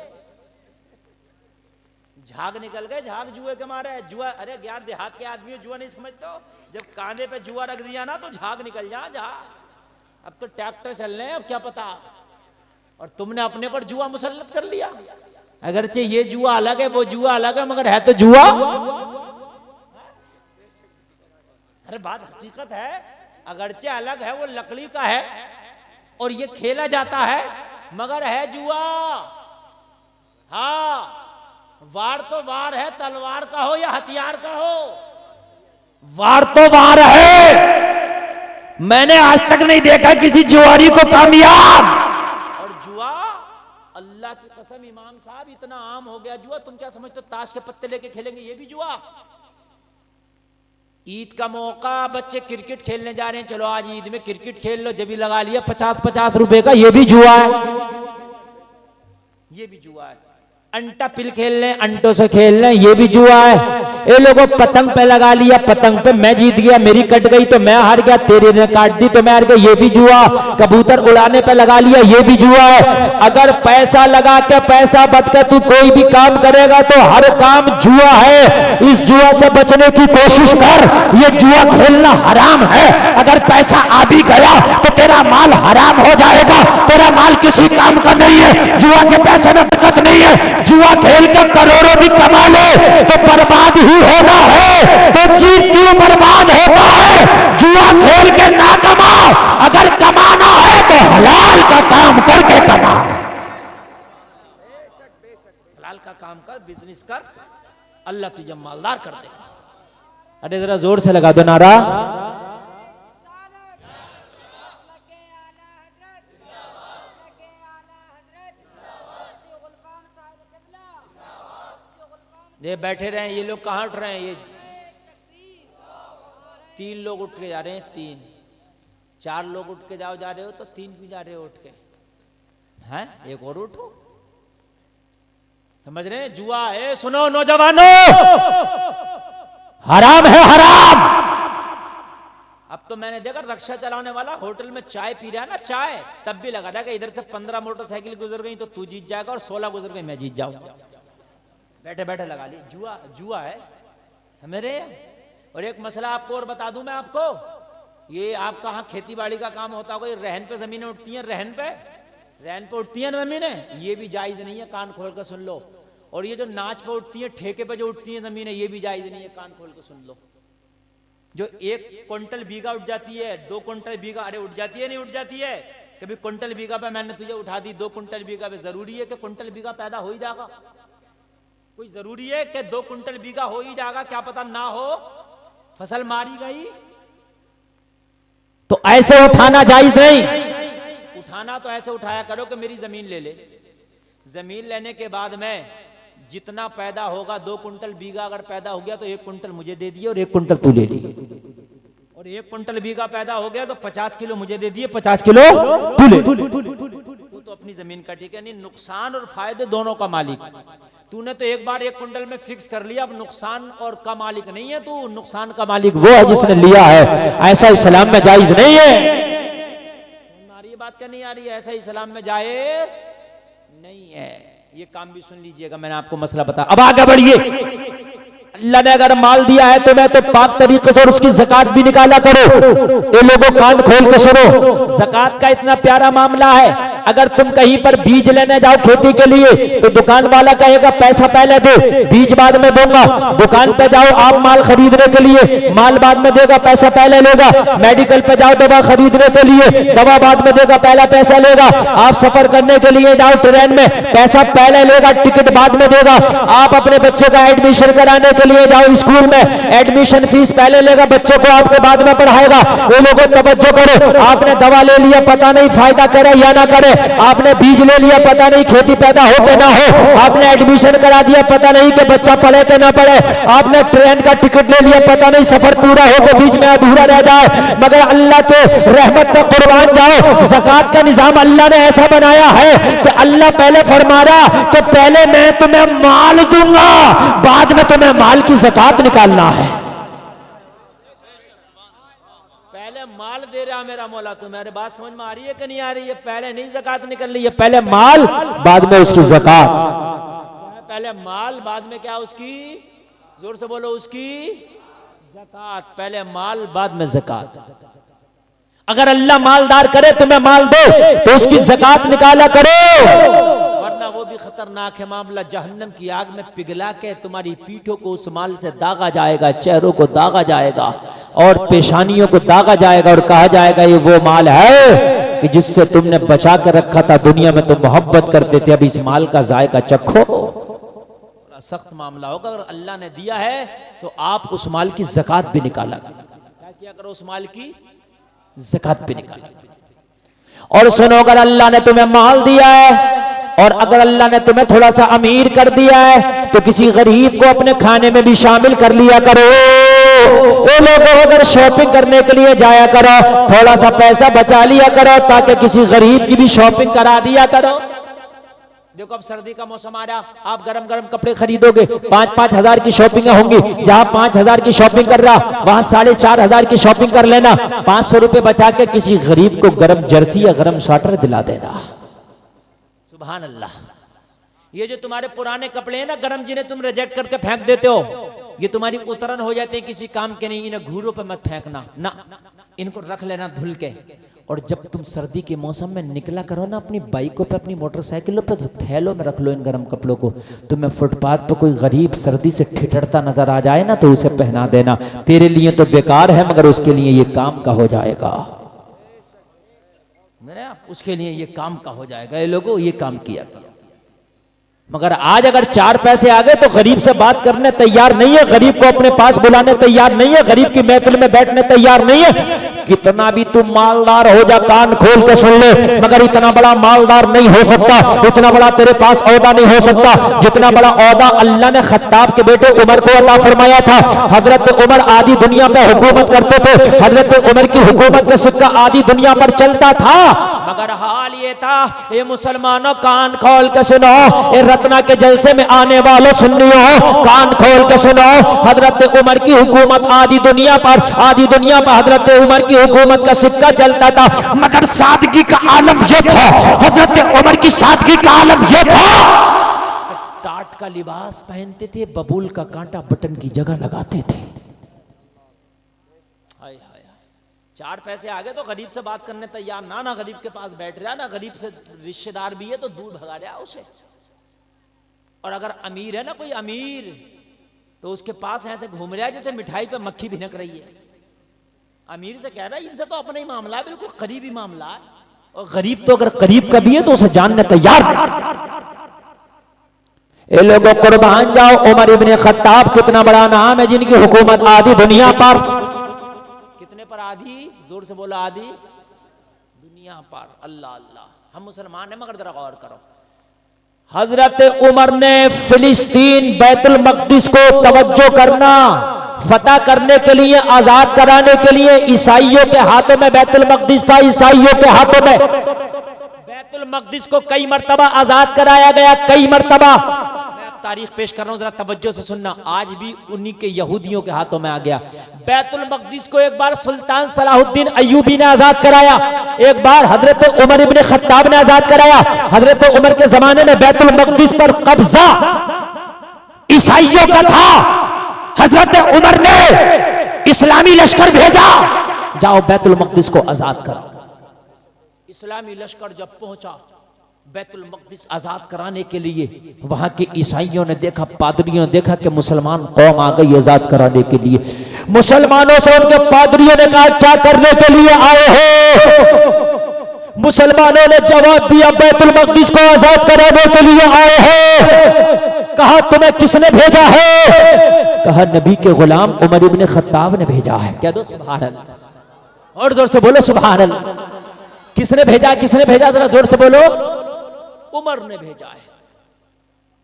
झाग निकल गए, झाग जुए के मारे। जुआ, अरे यार देहात के आदमी जुआ नहीं समझते हो, जब कांधे पे जुआ रख दिया ना तो झाग निकल जा। अब तो ट्रैक्टर चल रहे हैं, अब क्या पता, और तुमने अपने पर जुआ मुसल्लत कर लिया। अगरचे ये जुआ अलग है, वो जुआ अलग है, मगर है तो जुआ। अरे बात हकीकत है, अगरचे अलग है, वो लकड़ी का है और ये खेला जाता है, मगर है जुआ। हाँ वार तो वार है, तलवार का हो या हथियार का हो, वार तो वार है, मैंने आज तक नहीं देखा किसी जुआरी को कामयाब। और जुआ, अल्लाह की कसम इमाम साहब, इतना आम हो गया जुआ। तुम क्या समझते हो ताश के पत्ते लेके खेलेंगे ये भी जुआ? ईद का मौका, बच्चे क्रिकेट खेलने जा रहे हैं, चलो आज ईद में क्रिकेट खेल लो, जब भी लगा लिया 50-50 रुपए का, ये भी जुआ है, ये भी जुआ है। अंटा पिल खेल लें, अंटों से खेल लें, ये भी जुआ है। ये लोगों पतंग पे लगा लिया, पतंग पे मैं जीत गया, मेरी कट गई तो मैं हार गया, तेरे ने काट दी तो मैं हार गया, ये भी जुआ। कबूतर उड़ाने पे लगा लिया, ये भी जुआ है। अगर पैसा लगा के पैसा बच के तू कोई भी काम करेगा तो हर काम जुआ है। इस जुआ से बचने की कोशिश कर, ये जुआ खेलना हराम है। अगर पैसा आ भी गया तो तेरा माल हराम हो जाएगा, तेरा माल किसी काम का नहीं है। जुआ के पैसे में बरकत नहीं है। जुआ खेल के करोड़ों भी कमा ले तो बर्बाद ही होना है, तो जीत क्यों बर्बाद होता है? जुआ खेल के ना कमाओ, अगर कमाना है तो हलाल का काम करके कमाओ। हलाल का काम कर, बिजनेस कर, अल्लाह तुझे मालदार कर देगा। अरे जरा जोर से लगा दो नारा। ये बैठे रहे, ये लोग कहाँ उठ रहे हैं? ये 3 लोग उठ के जा रहे हैं, 3 4 लोग उठ के जाओ जा रहे हो तो 3 भी जा रहे हो उठ के, हैं? एक और उठो, समझ रहे हैं? जुआ है, सुनो नौजवानों, हराम है, हराम। अब तो मैंने देखा रक्षा चलाने वाला होटल में चाय पी रहा है ना, चाय, तब भी लगा था कि इधर से 15 मोटरसाइकिल गुजर गई तो तू जीत जाएगा और 16 गुजर गई मैं जीत जाऊंगा। बैठे बैठे लगा ली, जुआ जुआ है मेरे। और एक मसला आपको और बता दूं मैं आपको, ये आप कहाँ खेती बाड़ी का काम होता होगा, ये रहन पे जमीनें उठती हैं, रहन पे उठती हैं जमीनें, ये भी जायज नहीं है, कान खोल कर सुन लो। और ये जो नाच पे उठती हैं, ठेके पे जो उठती हैं जमीनें, ये भी जायज नहीं है, कान खोल कर सुन लो। जो 1 क्विंटल बीघा उठ जाती है, 2 क्विंटल बीघा, अरे उठ जाती है नहीं उठ जाती है? कभी क्विंटल बीघा पे मैंने तुझे उठा दी, 2 क्विंटल बीघा पे जरूरी है कि क्विंटल बीघा पैदा हो ही जाएगा? कोई जरूरी है कि 2 क्विंटल बीघा हो ही जाएगा? क्या पता ना हो, फसल मारी गई तो ऐसे उठाना जायज नहीं। उठाना तो ऐसे उठाया करो कि मेरी जमीन ले ले, जमीन लेने के बाद में जितना पैदा होगा, 2 क्विंटल बीघा अगर पैदा हो गया तो 1 क्विंटल मुझे दे दिए और 1 क्विंटल तू ले ली। और 1 क्विंटल बीघा पैदा हो गया तो 50 किलो मुझे दे दिए, 50 किलो तू ले। तू तो अपनी जमीन का ठीक है, नहीं नुकसान और फायदे दोनों का मालिक। तूने तो एक बार 1 क्विंटल में फिक्स कर लिया, अब नुकसान और का मालिक नहीं है तू, नुकसान का मालिक वो है जिसने लिया है। ऐसा इस्लाम में जायज नहीं है। ये बात क्या नहीं आ रही है? ऐसा इस्लाम में जायज नहीं है। ये काम भी सुन लीजिएगा, मैंने आपको मसला बता। अब आगे बढ़िए। अल्लाह ने अगर माल दिया है तो मैं तो पाक तरीके से और उसकी ज़कात भी निकाला करो। ये लोगों कान खोल के सुनो, ज़कात का इतना प्यारा मामला है। अगर तुम कहीं पर बीज लेने जाओ खेती के लिए तो दुकान वाला कहेगा पैसा पहले दो, बीज बाद में दूंगा। दुकान पे जाओ आप माल खरीदने के लिए, माल बाद में देगा, पैसा पहले लेगा। मेडिकल पे जाओ दवा खरीदने के लिए, दवा बाद में देगा, पहला पैसा लेगा। आप सफर करने के लिए जाओ ट्रेन में, पैसा पहले लेगा, टिकट बाद में देगा। आप अपने बच्चे का एडमिशन कराने के लिए जाओ स्कूल में, एडमिशन फीस पहले लेगा, बच्चे को आपके बाद में पढ़ाएगा। वो लोगों तवज्जो करो, आपने दवा ले लिया, पता नहीं फायदा करे या ना करे। आपने बीज ले लिया, पता नहीं खेती पैदा हो के ना हो। आपने एडमिशन करा दिया, पता नहीं कि बच्चा पढ़े के ना पढ़े। आपने ट्रेन का टिकट ले लिया, पता नहीं सफर पूरा हो के बीच में अधूरा रह जाए। मगर अल्लाह के रहमत का कुर्बान जाओ, ज़कात का निजाम अल्लाह ने ऐसा बनाया है कि अल्लाह पहले फरमा रहा कि पहले मैं तुम्हें माल दूंगा, बाद में तुम्हें माल की ज़कात निकालना है। माल दे रहा मेरा मौला, तुम्हारे बात समझ में आ रही है कि नहीं आ रही है? पहले नहीं ज़कात निकल रही है, पहले माल बाद में उसकी ज़कात। पहले माल बाद में क्या उसकी, जोर से बोलो, उसकी ज़कात। पहले माल बाद में ज़कात। अगर अल्लाह मालदार करे तुम्हें माल दे तो उसकी ज़कात निकाला करो, वरना वो भी खतरनाक है मामला। जहन्नम की आग में पिघला के तुम्हारी पीठों को उस माल से दागा जाएगा, चेहरों को दागा जाएगा और पेशानियों को दागा जाएगा और कहा जाएगा ये वो माल है कि जिससे तुमने बचा कर रखा था, दुनिया में तो मोहब्बत करते थे, अब इस माल का जायका चखो। सख्त मामला होगा। अगर अल्लाह ने दिया है तो आप उस माल की ज़कात भी निकाला। क्या किया करो उस माल की? ज़कात भी निकाला। और सुनो, अगर अल्लाह ने तुम्हें माल दिया है और अगर अल्लाह ने तुम्हें थोड़ा सा अमीर कर दिया है तो किसी गरीब को अपने खाने में भी शामिल कर लिया करो। वो लोगों, अगर शॉपिंग करने के लिए जाया करो, थोड़ा सा पैसा बचा लिया करो ताकि किसी गरीब की भी शॉपिंग करा दिया करो। देखो अब सर्दी का मौसम आ रहा, आप गरम गरम कपड़े खरीदोगे, 5-5 हजार की शॉपिंग होंगी। जहां 5 हजार की शॉपिंग कर रहा वहां 4,500 की शॉपिंग कर लेना। 500 रुपए बचा के किसी गरीब को गरम जर्सी या गरम स्वेटर दिला देना। सुभान अल्लाह। ये जो तुम्हारे पुराने कपड़े हैं ना गरम, जिन्हें तुम रिजेक्ट करके फेंक देते हो, ये तुम्हारी उतरन हो जाते हैं, किसी काम के नहीं। इन्हें घूरों पे मत फेंकना ना, इनको रख लेना धुल के। और जब तुम सर्दी के मौसम में निकला करो ना अपनी बाइकों पे, अपनी मोटरसाइकिलों पे, तो थैलों में रख लो इन गर्म कपड़ों को। तुम्हें फुटपाथ पर कोई गरीब सर्दी से ठिठुरता नजर आ जाए ना तो उसे पहना देना। तेरे लिए तो बेकार है मगर उसके लिए ये काम का हो जाएगा। उसके लिए ये काम का हो जाएगा। ये लोगों ये काम किया। मगर आज अगर 4 पैसे आ गए तो गरीब से बात करने तैयार नहीं है, गरीब को अपने पास बुलाने तैयार नहीं है, गरीब की महफिल में बैठने तैयार नहीं है। कितना भी तुम मालदार हो जा, कान खोल के सुन ले, मगर इतना बड़ा मालदार नहीं हो सकता, इतना बड़ा तेरे पास औदा नहीं हो सकता जितना बड़ा औदा अल्लाह ने खत्ताब के बेटे उमर को अता फरमाया था। हजरत उमर आधी दुनिया पे हुकूमत करते थे। हजरत उमर की हुकूमत का सिक्का आधी दुनिया पर चलता था। मगर हाल ये था, ये मुसलमानों कान खोल के सुनो, ये रत्ना के जलसे में आने वालों सुन्नियों कान खोल के सुनो। हजरत उमर की हुकूमत आधी दुनिया पर हजरत उमर की हुकूमत का सिक्का चलता था। मगर सादगी का आलम यह था, हजरत उमर की सादगी का आलम यह था, टाट का लिबास पहनते थे, बबूल का कांटा बटन की जगह लगाते थे। 4 पैसे आ गए तो गरीब से बात करने तैयार ना गरीब के पास बैठ रहा, ना गरीब से रिश्तेदार भी है तो दूर भगा रहा उसे। और अगर अमीर है ना कोई अमीर, तो उसके पास ऐसे घूम रहा है जैसे मिठाई पे मक्खी भिनक रही है। अमीर से कह रहा है इनसे तो अपना ही मामला है, बिल्कुल करीबी मामला है। और गरीब तो अगर करीब का भी है तो उसे जानने तैयार। ये लोगों कुर्बान जाओ, उमर इब्ने खत्ताब कितना बड़ा नाम है जिनकी हुकूमत आधी दुनिया पर, कितने पर आधी, जोर से बोला आधी दुनिया पर। अल्लाह अल्लाह, हम मुसलमान हैं मगर जरा गौर करो। हजरत उमर ने फिलिस्तीन बैतुल मक़दिस को तवज्जो करना, फतह करने के लिए, आजाद कराने के लिए, ईसाइयों के हाथों में बैतुल मक़दिस था, ईसाइयों के हाथों में बैतुल मक़दिस को कई मर्तबा आजाद कराया गया, कई मर्तबा। तारीख पेश कर रहा हूं, जरा तवज्जो से सुनना। आज भी उन्हीं के यहूदियों के हाथों में आ गया। बैतुल मक़दिस को एक बार सुल्तान सलाहुद्दीन अय्यूबी ने आजाद कराया, एक बार हजरत उमर इब्ने खत्ताब ने आजाद कराया। हजरत उमर के जमाने में बैतुल मक़दिस पर कब्जा ईसाइयों का था। हजरत उमर ने इस्लामी लश्कर भेजा, जाओ बैतुल मक़दिस को आजाद करो। इस्लामी लश्कर जब पहुंचा बैतुल मक़दिस आजाद कराने के लिए, वहां के ईसाइयों ने देखा, पादरियों ने देखा कि मुसलमान कौम आ गई आजाद कराने के लिए। मुसलमानों से उनके पादरियों ने कहा क्या करने के लिए आए हो? मुसलमानों ने जवाब दिया बैतुल मक़दिस को आजाद कराने के लिए आए हो। कहा तुम्हें किसने भेजा है? कहा नबी के गुलाम उमर इब्ने खत्ताब ने भेजा है। कह दो सुभान अल्लाह, और जोर से बोलो सुभान अल्लाह। किसने भेजा, किसने भेजा, जरा जोर से बोलो। उमर ने भेजा है।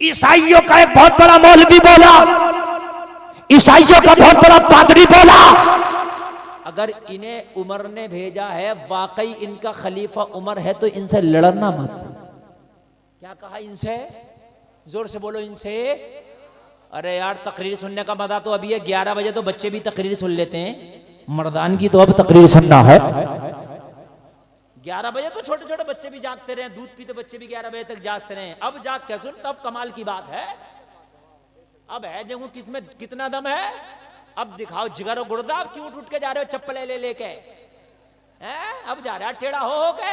ईसाइयों का एक बहुत बड़ा मौलवी बोला, ईसाइयों का बहुत बड़ा पादरी बोला, अगर इन्हें उमर ने भेजा है, वाकई इनका खलीफा उमर है, तो इनसे लड़ना मत। क्या कहा इनसे? जोर से बोलो इनसे। अरे यार तकरीर सुनने का मजा तो अभी है, 11 बजे तो बच्चे भी तकरीर सुन लेते हैं, मर्दान की तो अब तकरीर सुनना है। 11 बजे तो छोटे छोटे बच्चे भी जागते रहे, दूध पीते बच्चे भी 11 बजे तक जागते रहे। अब जाग क्या सुन, तब कमाल की बात है। अब है देखो किसमें कितना दम है। अब दिखाओ जिगर और गुर्दा। अब क्यों उठ के जा रहे हो चप्पल ले लेके? अब जा रहा है टेढ़ा हो के।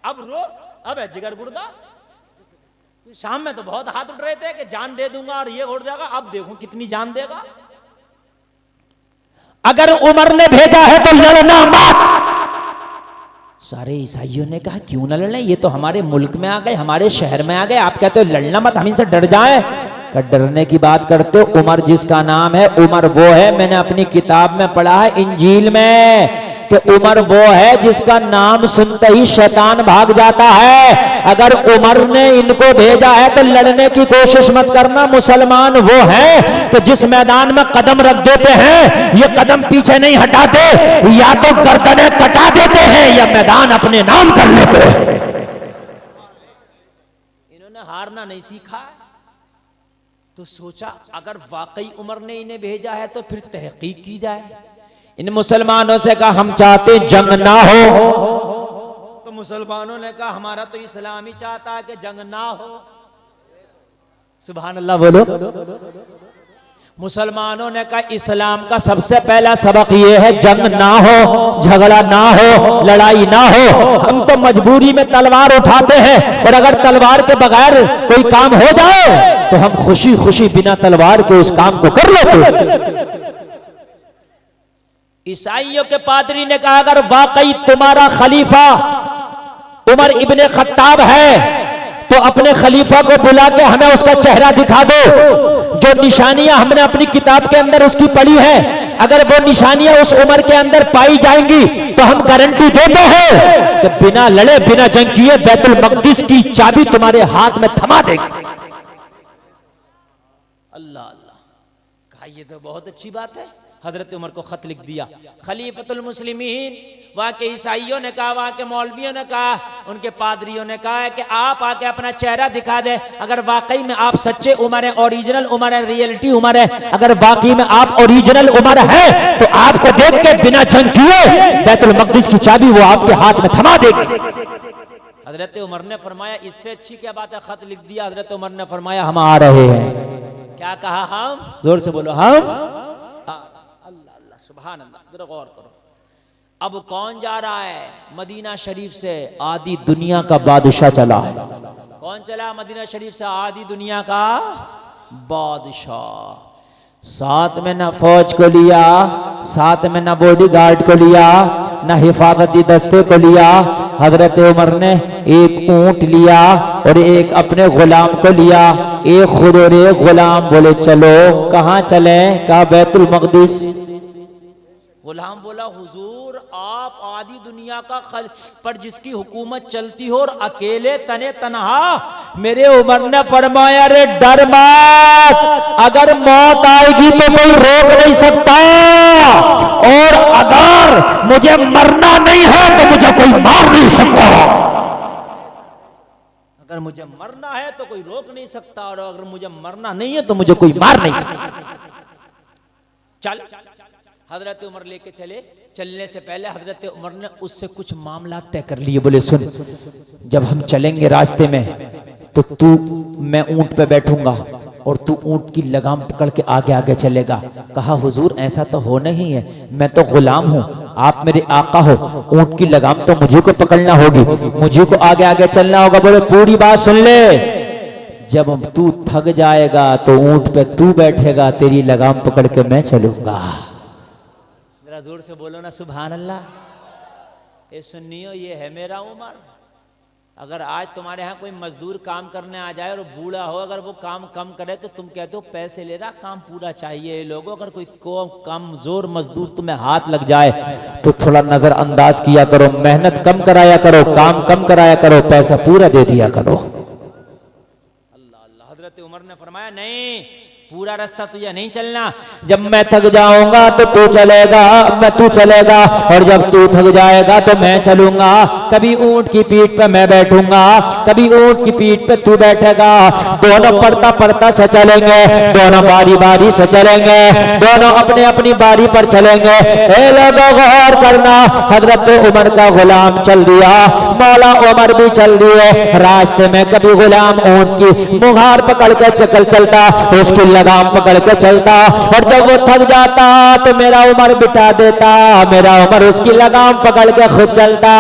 अब रो, अब है जिगर गुर्दा। शाम में तो बहुत हाथ उठ रहे थे कि जान दे दूंगा और ये उड़ जाएगा। अब देखो कितनी जान देगा। अगर उमर ने भेजा है तो लड़ना मत। सारे ईसाइयों ने कहा क्यों ना लड़े, ये तो हमारे मुल्क में आ गए, हमारे शहर में आ गए, आप कहते हो लड़ना मत, हम इनसे डर जाएं। डरने की बात करते हो? उमर जिसका नाम है उमर वो है, मैंने अपनी किताब में पढ़ा है इंजील में, कि उमर वो है जिसका नाम सुनते ही शैतान भाग जाता है। अगर उमर ने इनको भेजा है तो लड़ने की कोशिश मत करना। मुसलमान वो हैं कि जिस मैदान में कदम रख देते हैं ये कदम पीछे नहीं हटाते, या तो गर्दनें कटा देते हैं या मैदान अपने नाम कर लेते हैं। इन्होंने हारना नहीं सीखा तो सोचा अगर वाकई उमर ने इन्हें भेजा है तो फिर तहकीक की जाए। इन मुसलमानों से कहा हम चाहते जंग ना हो, तो मुसलमानों ने कहा हमारा तो इस्लाम ही चाहता है कि जंग ना हो। सुभान अल्लाह बोलो। मुसलमानों ने कहा इस्लाम का सबसे पहला सबक ये है जंग ना हो, झगड़ा ना हो, लड़ाई ना हो। हम तो मजबूरी में तलवार उठाते हैं और अगर तलवार के बगैर कोई काम हो जाए तो हम खुशी खुशी बिना तलवार के उस काम को कर लेते। ईसाइयों के पादरी ने कहा अगर वाकई तुम्हारा खलीफा उमर इब्ने खत्ताब है तो अपने खलीफा को बुला के हमें उसका चेहरा दिखा दो। जो निशानियां हमने अपनी किताब के अंदर उसकी पढ़ी है, अगर वो निशानियां उस उमर के अंदर पाई जाएंगी तो हम गारंटी देते हैं कि बिना लड़े बिना जंग किए बैतुल मक़दिस की चाबी तुम्हारे हाथ में थमा देंगे। अल्लाह अल्लाह, कहा ये तो बहुत अच्छी बात है। हजरत उमर को खत लिख दिया। खलीफतुल मुस्लिमीन, वहां के ईसाइयों ने कहा, वहां के मौलवियों ने कहा, उनके पादरियों ने कहा कि आप आके अपना चेहरा दिखा दे। अगर वाकई में आप सच्चे उमर है, ओरिजिनल उमर है, रियलिटी उमर है, अगर वाकई में आप ओरिजिनल उमर है तो आपको देख के बिना जंग किए बैतुल मक़दिस की चाबी वो आपके हाथ में थमा देगी। हजरत उमर ने फरमाया इससे अच्छी क्या बात है, खत लिख दिया। हजरत उमर ने फरमाया हम आ रहे हैं। क्या कहा? हम, जोर से बोलो हम। सुभान अल्लाह, जरा गौर करो। अब कौन जा रहा है मदीना शरीफ से? आधी दुनिया का बादशाह चला। कौन चला मदीना शरीफ से? आधी दुनिया का बादशाह। साथ में ना फौज को लिया, साथ में ना बॉडीगार्ड को लिया, ना हिफाजती दस्ते को लिया। हजरत उमर ने एक ऊंट लिया और एक अपने गुलाम को लिया, एक खुद और एक गुलाम। बोले चलो। कहाँ चले? कहा बैतुल मक़दिस। गुलाम बोला हुजूर आप आधी दुनिया का पर जिसकी हुकूमत चलती हो और अकेले तने तनहा। मेरे उमर ने फरमाया रे डर मत, अगर मौत आएगी तो कोई रोक नहीं सकता, और अगर मुझे मरना नहीं है तो मुझे कोई मार नहीं सकता। अगर मुझे मरना है तो कोई रोक नहीं सकता, और अगर मुझे मरना नहीं है तो मुझे कोई मार नहीं सकता। चल हजरत उमर लेके चले। चलने से पहले हजरत उमर ने उससे कुछ मामला तय कर लिए। बोले सुन, जब हम चलेंगे रास्ते में तो तू, मैं ऊंट पे बैठूंगा और तू ऊंट की लगाम पकड़ के आगे आगे चलेगा। कहा हुजूर ऐसा तो होना ही है, मैं तो गुलाम हूँ, आप मेरे आका हो, ऊंट की लगाम तो मुझे को पकड़ना होगी, मुझे को आगे आगे चलना होगा। बोले पूरी बात सुन ले, जब तू थक जाएगा तो ऊंट पे तू बैठेगा, तेरी लगाम पकड़ के मैं चलूंगा। जोर से बोलो ना सुभान अल्लाह। ये सुन्नियो, ये है मेरा उमर। अगर आज तुम्हारे यहाँ कोई मजदूर काम करने आ जाए और बूढ़ा हो, अगर वो काम कम करे तो तुम कहते हो पैसे ले रहा, काम पूरा चाहिए। लोगों अगर कोई कमजोर मजदूर तुम्हें हाथ लग जाए तो थोड़ा नजरअंदाज किया करो, मेहनत कम कराया करो, काम कम कराया करो, पैसा पूरा दे दिया करो। अल्लाह अल्लाह। हजरत उमर ने फरमाया नहीं, पूरा रास्ता तुझे नहीं चलना। जब मैं थक जाऊंगा तो तू चलेगा, मैं तू चलेगा, और जब तू थक जाएगा तो मैं चलूंगा। कभी ऊंट की पीठ पे मैं बैठूंगा, कभी ऊंट की पीठ पे तू बैठेगा। दोनों पड़ता पड़ता से चलेंगे, दोनों बारी बारी से चलेंगे, दोनों अपने अपनी बारी पर चलेंगे। ए लोगों गौर करना, हजरत उमर का गुलाम चल दिया, मौला उमर भी चल दिए। रास्ते में कभी गुलाम ऊंट की मुहार पकड़ के चलता, उसकी लगाम पकड़ के चलता, और जब वो थक जाता तो मेरा उमर बिठा देता, मेरा उमर उसकी लगाम पकड़ के खुद चलता।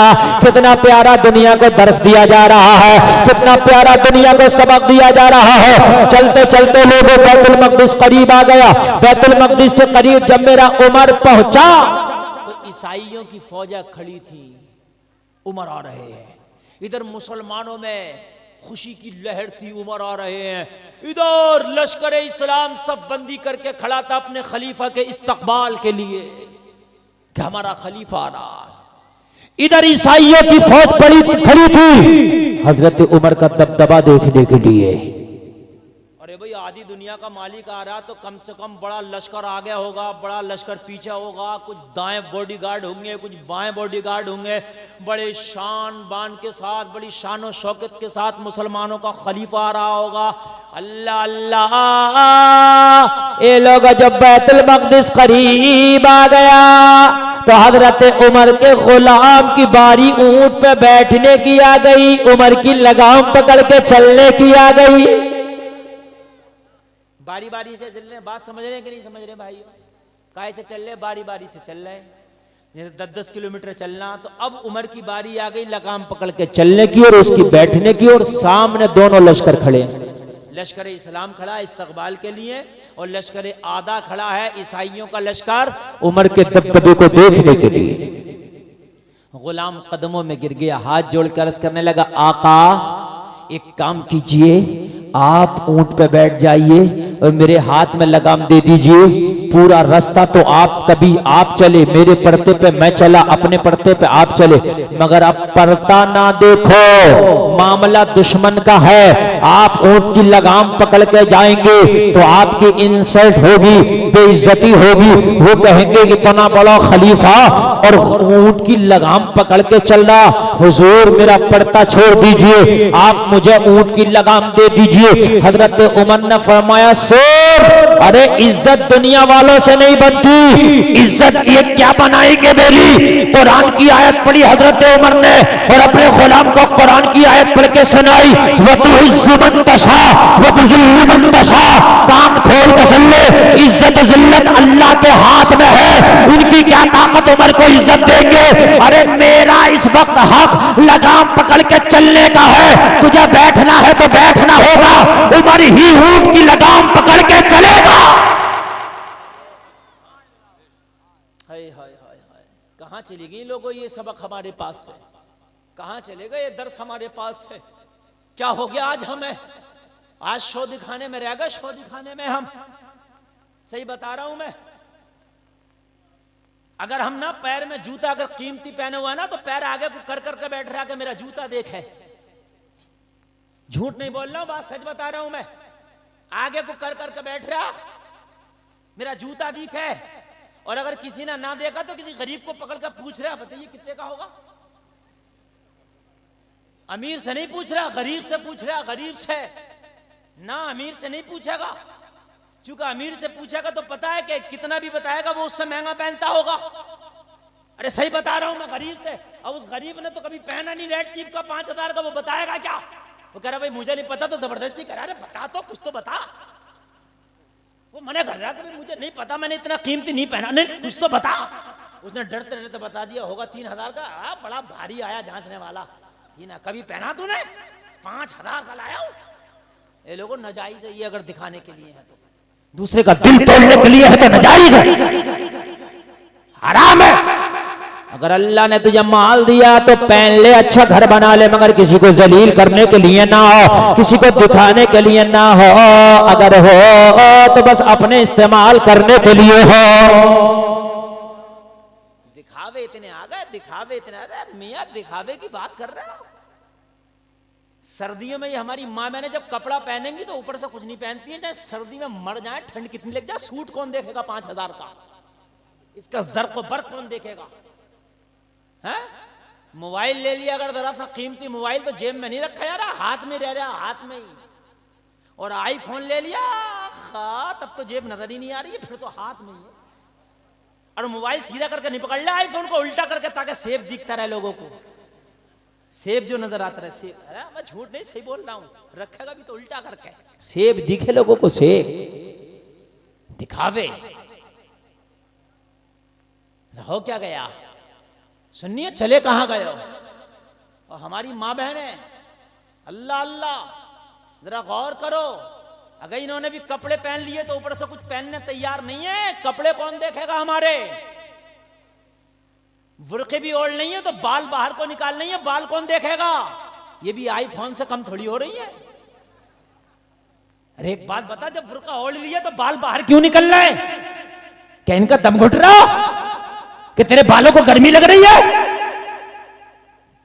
कितना प्यारा दुनिया को दर्श दिया जा रहा है, कितना प्यारा दुनिया को सबक दिया जा रहा है। चलते चलते लोगों बैतुल मक़दिस करीब आ गया। बैतुल मक़दिस के करीब जब मेरा उमर पहुंचा तो ईसाइयों की फौजें खड़ी थी, उमर आ रहे हैं। इधर मुसलमानों में खुशी की लहर थी, उमर आ रहे हैं। इधर लश्कर इस्लाम सब बंदी करके खड़ा था अपने खलीफा के इस्तकबाल के लिए। कि हमारा खलीफा आ रहा है। इधर ईसाइयों की फौज खड़ी थी हजरत उमर का दबदबा देखने के लिए। अरे भाई आधी दुनिया का मालिक आ रहा तो कम से कम बड़ा लश्कर आगे होगा, बड़ा लश्कर पीछे होगा, कुछ दाएं बॉडीगार्ड होंगे, कुछ बाएं बॉडीगार्ड होंगे, बड़े शान बान के साथ, बड़ी शान और शौकत के साथ मुसलमानों का खलीफा आ रहा होगा। अल्लाह अल्लाह, ये लोग जब बैतुल मक़दिस करीब आ गया तो हजरत उमर के गुलाम की बारी ऊंट पे बैठने की आ गई, उमर की लगाम पकड़ के चलने की आ गई। बारी बारी से चल रहे, बात समझ रहे हैं कि नहीं समझ रहे भाई? काहे से चल रहे? बारी बारी से चल रहे। जैसे 10-10 किलोमीटर चलना, तो अब उमर की बारी आ गई लगाम पकड़ के चलने की और उसकी बैठने की, और सामने दोनों लश्कर खड़े। लश्कर इस्लाम खड़ा है इस्तकबाल के लिए, और लश्कर आदा खड़ा है ईसाइयों का लश्कर उमर के दबदबे को देखने के लिए। गुलाम कदमों में गिर गया, हाथ जोड़कर अर्ज करने लगा, आका एक काम कीजिए, आप ऊंट पे बैठ जाइए और मेरे हाथ में लगाम दे दीजिए। पूरा रास्ता तो आप कभी आप चले, मेरे पड़ते पे मैं चला, अपने पड़ते पे आप चले, मगर आप पड़ता ना देखो, मामला दुश्मन का है। आप ऊंट की लगाम पकड़ के जाएंगे तो आपकी इंसल्ट होगी, बेइज्जती होगी। वो कहेंगे इतना बड़ा खलीफा और ऊंट की लगाम पकड़ के चल रहा। हुजूर मेरा पड़ता छोड़ दीजिए, आप मुझे ऊंट की लगाम दे दीजिए। हजरत उमर ने फरमाया, सर अरे इज्जत दुनिया वालों से नहीं बनती, इज्जत ये क्या बनाएंगे मेरी? कुरान की आयत पढ़ी हजरत उमर ने और अपने गुलाम को कुरान की आयत पढ़ के सुनाई, कान खोल के सुन ले, इज्जत जिल्लत अल्लाह के हाथ में है, उनकी क्या ताकत उमर को इज्जत देंगे? अरे मेरा इस वक्त हक लगाम पकड़ के चलने का है, तुझे बैठना है तो बैठना होगा, उमर ही ऊंट की लगाम पकड़ के चलेगा। हाय हाय हाय हाय, कहां चली गई लोगों ये सबक हमारे पास से? कहां चले गए ये दर्स हमारे पास से? क्या हो गया आज हमें? आज शो दिखाने में रह गए, शो दिखाने में हम। सही बता रहा हूं मैं। अगर हम ना पैर में जूता अगर कीमती पहने हुआ ना, तो पैर आगे को कर करके बैठ रहा कि मेरा जूता देखे। झूठ नहीं बोल रहा हूं, बात सच बता रहा हूं मैं। आगे को कर करके बैठ रहा, मेरा जूता दिखे। और अगर किसी ने ना देखा तो किसी गरीब को पकड़ कर पूछ रहा, बताइए कितने का होगा? अमीर से नहीं पूछ रहा, गरीब से पूछ रहा, गरीब से ना, अमीर से नहीं पूछेगा। चूंकि अमीर से पूछेगा तो पता है कि कितना भी बताएगा वो उससे महंगा पहनता होगा। अरे सही बता रहा हूं मैं, गरीब से। अब उस गरीब ने तो कभी पहना नहीं रेड चीफ का 5000 का, वो बताएगा क्या? वो कह रहा भाई मुझे नहीं पता, तो जबरदस्ती करा। अरे बता तो, कुछ तो बता। वो मना कर रहा कि मुझे नहीं पता, मैंने इतना कीमती नहीं पहना। नहीं, कुछ तो बता। उसने डरते डरते बता दिया, होगा 3000 का। बड़ा भारी आया जांचने वाला। कभी पहना तूने? 5000 का लाया हूं। ये लोगों नाजायज है ये, अगर दिखाने के लिए है तो। दूसरे का दिल तोड़ने के लिए है तो नाजायज है, हराम है। अगर अल्लाह ने तुझे माल दिया तो पहन ले, अच्छा घर बना ले, मगर किसी को जलील करने के लिए ना हो, किसी को दिखाने के लिए ना हो। अगर हो तो बस अपने इस्तेमाल करने के लिए हो। दिखावे इतने आ गए, दिखावे इतने। अरे मियां दिखावे की बात कर रहा। सर्दियों में ये हमारी माँ मैंने जब कपड़ा पहनेंगी तो ऊपर से कुछ नहीं पहनती है, चाहे सर्दी में मर जाए, ठंड कितनी लग जाए, सूट कौन देखेगा 5000 का? इसका जर्क बर्क कौन देखेगा? है? मोबाइल ले लिया अगर जरा सा कीमती मोबाइल, तो जेब में नहीं रखा यार, हाथ में रह रहा, हाथ में ही। और आईफोन ले लिया, तब तो जेब नजर ही नहीं आ रही है, फिर तो हाथ में ही है। और मोबाइल सीधा करके नहीं पकड़ ले, आईफोन को उल्टा करके, ताकि सेब दिखता रहे लोगों को, सेब जो नजर आता रहे। सेब, अरे मैं झूठ नहीं सही बोल रहा हूं, रखेगा भी तो उल्टा करके, सेब दिखे लोगों को, सेब दिखावे। रहो क्या गया? सुनिए, चले कहां गए हो? और हमारी माँ बहनें, अल्लाह अल्लाह, जरा गौर करो। अगर इन्होंने भी कपड़े पहन लिए तो ऊपर से कुछ पहनने तैयार नहीं है, कपड़े कौन देखेगा हमारे? बुर्के भी ओढ़ नहीं है तो बाल बाहर को निकाल नहीं है, बाल कौन देखेगा? ये भी आईफोन से कम थोड़ी हो रही है। अरे एक बात बता, जब बुर्का ओढ़ लिया तो बाल बाहर क्यों निकल रहा है? क्या इनका दम घुट रहा? कि तेरे बालों को गर्मी लग रही है?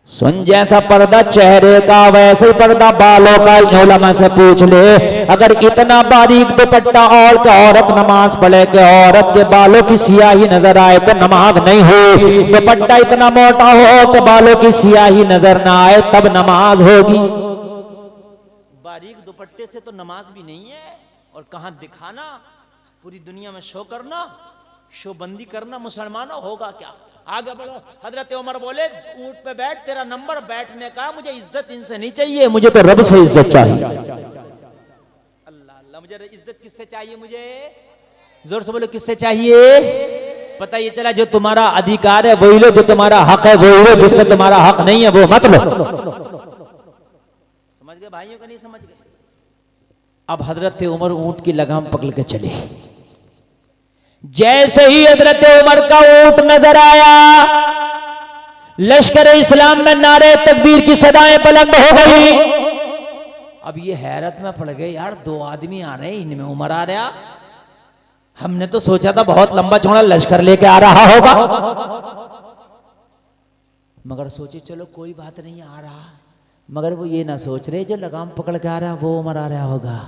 सुन, जैसा पर्दा चेहरे का वैसे ही पर्दा बालों का। उलमा से पूछ ले, अगर इतना बारीक दुपट्टा और के औरत नमाज पढ़े के औरत के बालों की सियाही नजर आए तो नमाज नहीं हुई। दुपट्टा इतना मोटा हो तो बालों की सियाही नजर ना आए तब नमाज होगी। बारीक दुपट्टे से तो नमाज भी नहीं है। और कहां दिखाना, पूरी दुनिया में शो करना, शोबंदी करना, मुसलमानों होगा क्या? आगे बढ़ो। हजरत उमर बोले, ऊंट पे बैठ, तेरा नंबर बैठने का, मुझे इज्जत इनसे नहीं चाहिए, मुझे तो रब से इज्जत चाहिए। अल्लाह अल्लाह, मुझे इज्जत किससे चाहिए? मुझे जोर से बोलो, किससे चाहिए? पता ये चला, जो तुम्हारा अधिकार है वही लो, जो तुम्हारा हक है वही लो, जिसमें तुम्हारा हक नहीं है वो मत लो। समझ गए भाइयों का? नहीं समझ गए? अब हजरत उमर ऊंट की लगाम पकड़ के चले। जैसे ही हजरत उमर का ऊंट नजर आया, लश्कर इस्लाम में नारे तकबीर की सदाएं बुलंद हो गई। अब ये हैरत में पड़ गए, यार 2 आदमी आ रहे हैं, इनमें उमर आ रहा। हमने तो सोचा था बहुत लंबा चौड़ा लश्कर लेके आ रहा होगा, मगर सोचे चलो कोई बात नहीं, आ रहा। मगर वो ये ना सोच रहे जो लगाम पकड़ के आ रहा वो उमर आ रहा होगा,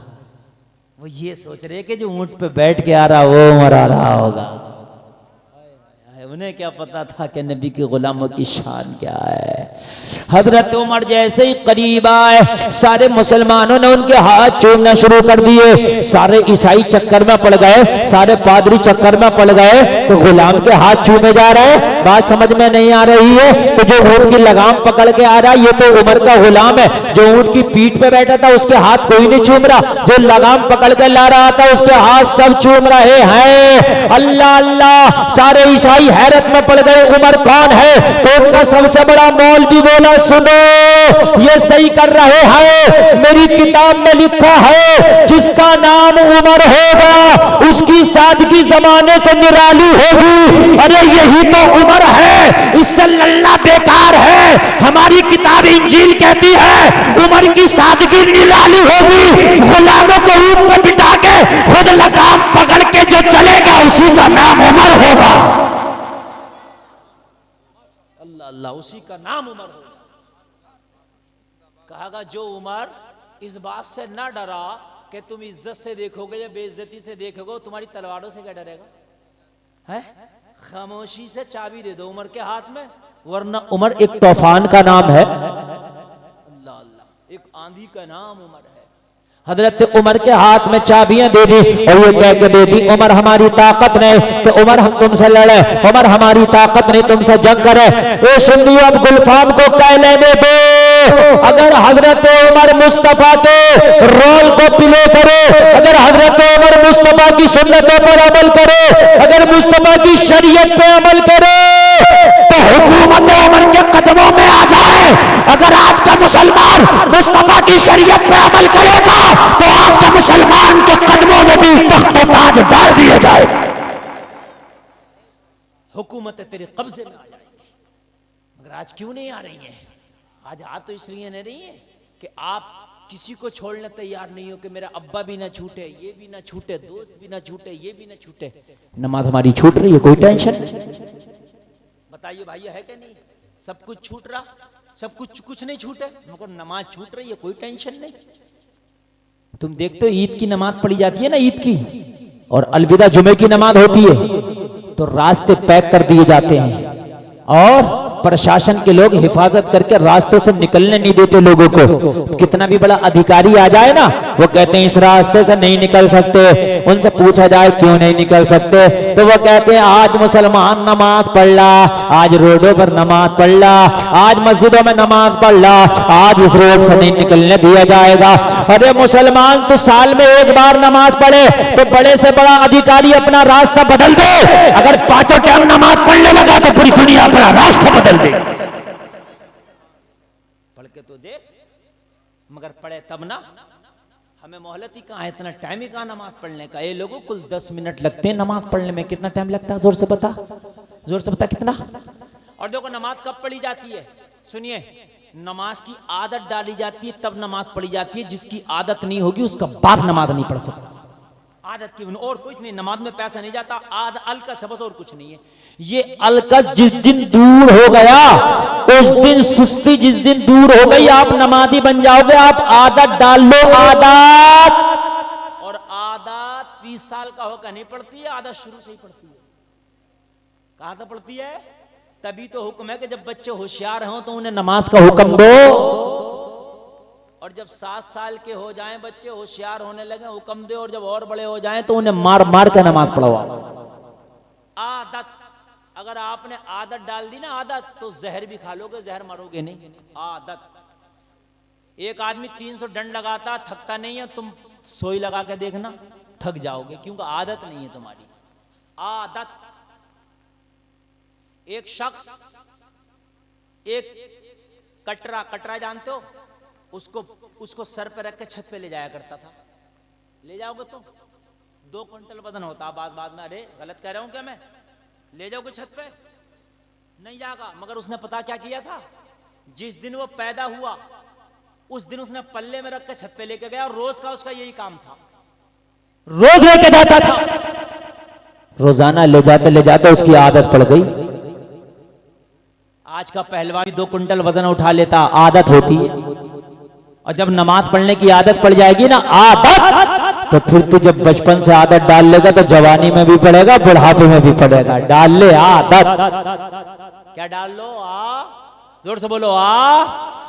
वो ये सोच रहे कि जो ऊंट पे बैठ के आ रहा वो उमर आ रहा होगा। उन्हें क्या पता था कि नबी के गुलामों की शान क्या है। हजरत उमर जैसे ही करीब आए, सारे मुसलमानों ने उनके हाथ चूमना शुरू कर दिए। सारे ईसाई चक्कर में पड़ गए, सारे पादरी चक्कर में पड़ गए, तो गुलाम के हाथ चूमे जा रहे। बात समझ में नहीं आ रही है? तो जो ऊंट की लगाम पकड़ के आ रहा ये तो उमर का गुलाम है, जो ऊंट की पीठ पे बैठा था उसके हाथ कोई नहीं चूम रहा, जो लगाम पकड़ के ला रहा था उसके हाथ सब चूम रहे हैं। अल्लाह अल्लाह, सारे ईसाई हैरत में पड़ गए, उमर कौन है? तो उनका सबसे बड़ा मौलवी बोला, सुनो ये सही कर रहे हैं, मेरी किताब में लिखा है जिसका नाम उमर होगा उसकी सादगी जमाने से निराली होगी। अरे यही तो उमर है, इससे लल्ला बेकार है। हमारी किताब इंजील कहती है उमर की सादगी निराली होगी। गुलामों को ऊंट पर बिठा के खुद लगाम पकड़ के जो चलेगा उसी का नाम उमर होगा। अल्लाह अल्लाह, उसी का नाम उमर होगा। कहागा जो उमर इस बात से ना डरा कि तुम इज्जत से देखोगे या बेइज्जती से देखोगे, तुम्हारी तलवारों से क्या डरेगा? है खामोशी से चाबी दे दो उमर के हाथ में, वरना उमर एक तूफान का नाम है। अल्लाह अल्लाह, एक आंधी का नाम उमर है। हजरत उमर के हाथ में चाबियां दे दी और ये कह के दे दी, उमर हमारी ताकत नहीं कि उमर हम तुमसे लड़े, उमर हमारी ताकत नहीं तुमसे जंग करे। ए सुन्नियों, अब गुलफाम को कह लेने दो, अगर हजरत उमर मुस्तफा के रोल को प्ले करो, अगर हजरत उमर मुस्तफा की सुन्नतों पर अमल करो, अगर मुस्तफा की शरीयत पे अमल करो तो हुकूमत उमर के कदमों में आ जाए। अगर आज का मुसलमान मुस्तफा की शरीयत पे अमल करेगा तो आज का मुसलमान के कदमों में भी तख्त ताज डाल दिया जाए, हुकूमत तेरे कब्जे में आ जाएगी। मगर आज क्यों नहीं आ रही है? आज आ तो इसलिए नहीं रही है कि आप किसी को छोड़ने तैयार नहीं हो कि मेरा अब्बा भी ना छूटे, ये भी ना छूटे, दोस्त भी ना छूटे, ये भी ना छूटे। नमाज हमारी छूट रही है, कोई टेंशन? बताइए भाई, है कि नहीं? सब कुछ छूट रहा, सब कुछ नहीं छूटे, मगर नमाज छूट रही है, कोई टेंशन नहीं। तुम देखते हो ईद की नमाज पढ़ी जाती है ना, ईद की, और अलविदा जुमे की नमाज होती है, तो रास्ते पैक कर दिए जाते हैं और प्रशासन के लोग हिफाजत करके रास्तों से निकलने नहीं देते लोगों को। कितना भी बड़ा अधिकारी आ जाए ना, वो कहते हैं इस रास्ते से नहीं निकल सकते। उनसे पूछा जाए क्यों नहीं निकल सकते, तो वो कहते हैं आज मुसलमान नमाज पढ़ ला, आज रोडों पर नमाज पढ़ ला, आज मस्जिदों में नमाज पढ़ ला, आज इस रोड से नहीं निकलने दिया जाएगा। अरे मुसलमान तो साल में एक बार नमाज पढ़े तो बड़े से बड़ा अधिकारी अपना रास्ता बदल दे। अगर 5 टाइम नमाज पढ़ने लगा तो पूरी दुनिया अपना रास्ता बदल दे। पढ़ के तो देख, मगर पढ़े तब ना। हमें मोहलत ही कहाँ है, इतना टाइम ही कहाँ नमाज पढ़ने का। ये लोगों कुल 10 मिनट लगते हैं नमाज पढ़ने में, कितना टाइम लगता है? जोर से बता, जोर से बता कितना। और देखो नमाज कब पढ़ी जाती है, सुनिए, नमाज की आदत डाली जाती है तब नमाज पढ़ी जाती है। जिसकी आदत नहीं होगी उसका बाप नमाज नहीं पढ़ सकता। आदत की और कुछ नहीं, नमाज में पैसा नहीं जाता, अलकस है बस, और कुछ नहीं है। ये अलकस जिस दिन दूर हो गया, उस दिन सुस्ती जिस दिन दूर हो गई, आप नमाजी बन जाओगे। आप आदत डाल लो, आदत। और आदत 30 साल का होकर नहीं पड़ती है, आदत शुरू से ही पड़ती है। कहां से पड़ती है? तभी तो हुक्म है कि जब बच्चे होशियार हों तो उन्हें नमाज का हुक्म दो, और जब 7 साल के हो जाएं बच्चे, होशियार होने लगे, हुक्म दे, और जब और बड़े हो जाएं तो उन्हें मार मार के नमाज पढ़वाओ। आदत, अगर आपने आदत डाल दी ना, आदत, तो जहर भी खा लोगे, जहर मरोगे नहीं। आदत। एक आदमी 300 डंड लगाता, थकता नहीं है, तुम सोई लगा के देखना, थक जाओगे, क्योंकि आदत नहीं है तुम्हारी। आदत। एक शख्स एक कटरा जानते हो, उसको सर पे रख के छत पे ले जाया करता था। ले जाओगे तो 2 क्विंटल वजन होता। बाद में, अरे गलत कह रहा हूं क्या मैं? ले जाओगे छत पे? नहीं जाएगा। मगर उसने पता क्या किया था? जिस दिन वो पैदा हुआ उस दिन उसने पल्ले में रख के छत पे लेके गया, और रोज का उसका यही काम था, रोज लेके जाता था। रोजाना ले जाते उसकी आदत पड़ गई। आज का पहलवान 2 क्विंटल वजन उठा लेता, आदत होती है। और जब नमाज पढ़ने की आदत पड़ जाएगी ना, आदत, तो फिर तू जब बचपन से आदत डाल लेगा तो जवानी में भी पड़ेगा, बुढ़ापे में भी पड़ेगा। डाल ले आदत। क्या डाल लो? जोर से बोलो,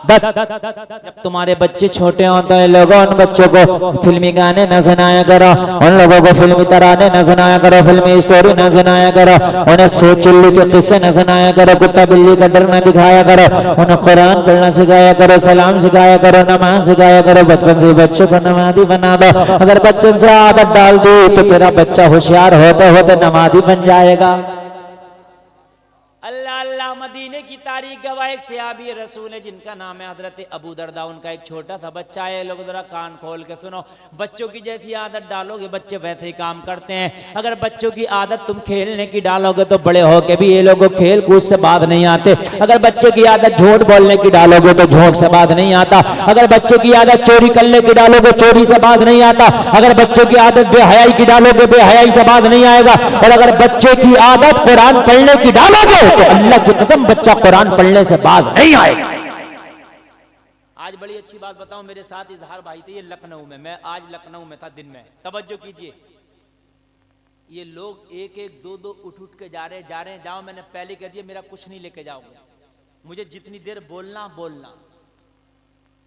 जब तुम्हारे बच्चे छोटे हों तो लोगों उन बच्चों को फिल्मी गाने न सुनाया करो, उन लोगों को फिल्मी तराने न सुनाया करो, फिल्मी स्टोरी न सुनाया करो, उन्हें चिल्ली के किस्से न सुनाया करो, कुत्ता बिल्ली का डर न दिखाया करो, उन्हें कुरान पढ़ना सिखाया करो, सलाम सिखाया करो, नमाज सिखाया करो। बचपन से बच्चों को नमाजी बना दो। अगर बच्चन से आदत डाल दी तो तेरा बच्चा होशियार होते होते नमाजी बन जाएगा। अल्लाह अल्लाह। मदीने की तारीख गवाह एक सहाबी रसूल है जिनका नाम है हजरत अबू दरदा। उनका एक छोटा सा बच्चा है। लोग जरा कान खोल के सुनो। बच्चों की जैसी आदत डालोगे बच्चे वैसे ही काम करते हैं। अगर बच्चों की आदत तुम खेलने की डालोगे तो बड़े होके भी ये लोग खेल कूद से बात नहीं आते। अगर बच्चे की आदत झूठ बोलने की डालोगे तो झूठ से बात नहीं आता। अगर बच्चे की आदत चोरी करने की डालोगे चोरी से बात नहीं आता। अगर बच्चों की आदत बेहयाई की डालोगे बेहयाई से बात नहीं आएगा। और अगर बच्चे की आदत कुरान पढ़ने की डालोगे तो अल्लाह की कसम बच्चा कुरान पढ़ने से बाज नहीं आएगा। आज बड़ी अच्छी बात बताऊं, मेरे साथ इजहार भाई थे, ये लखनऊ में, मैं आज लखनऊ में था दिन में। तवज्जो कीजिए, ये लोग एक एक दो दो उठ उठ के जा रहे जाओ। मैंने पहले कह दिया मेरा कुछ नहीं लेके जाओगे, मुझे जितनी देर बोलना,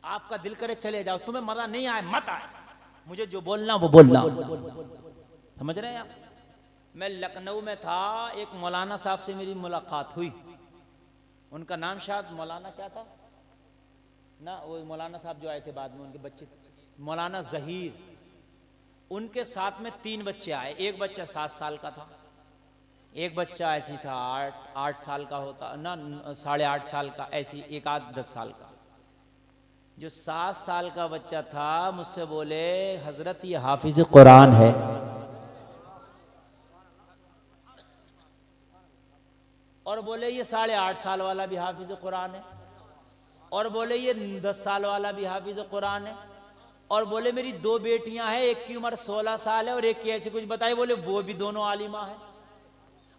आपका दिल करे चले जाओ, तुम्हें मजा नहीं आए मत आए, मुझे जो बोलना वो बोलना। समझ रहे हैं आप? मैं लखनऊ में था, एक मौलाना साहब से मेरी मुलाकात हुई। उनका नाम शायद मौलाना क्या था ना, वो मौलाना साहब जो आए थे बाद में, उनके बच्चे मौलाना जहीर। उनके साथ में 3 बच्चे आए। एक बच्चा 7 साल का था, एक बच्चा ऐसी था 8 साल का होता ना, 8.5 साल का, ऐसी एक आध 10 साल का। जो 7 साल का बच्चा था मुझसे बोले हजरत ये हाफिज कुरान है। और बोले ये 8.5 साल वाला भी हाफिज कुरान है। और बोले ये 10 साल वाला भी हाफिज कुरान है। और बोले मेरी 2 बेटियां हैं, एक की उम्र 16 साल है और एक की ऐसी कुछ बताई, बोले वो भी दोनों आलिमा है।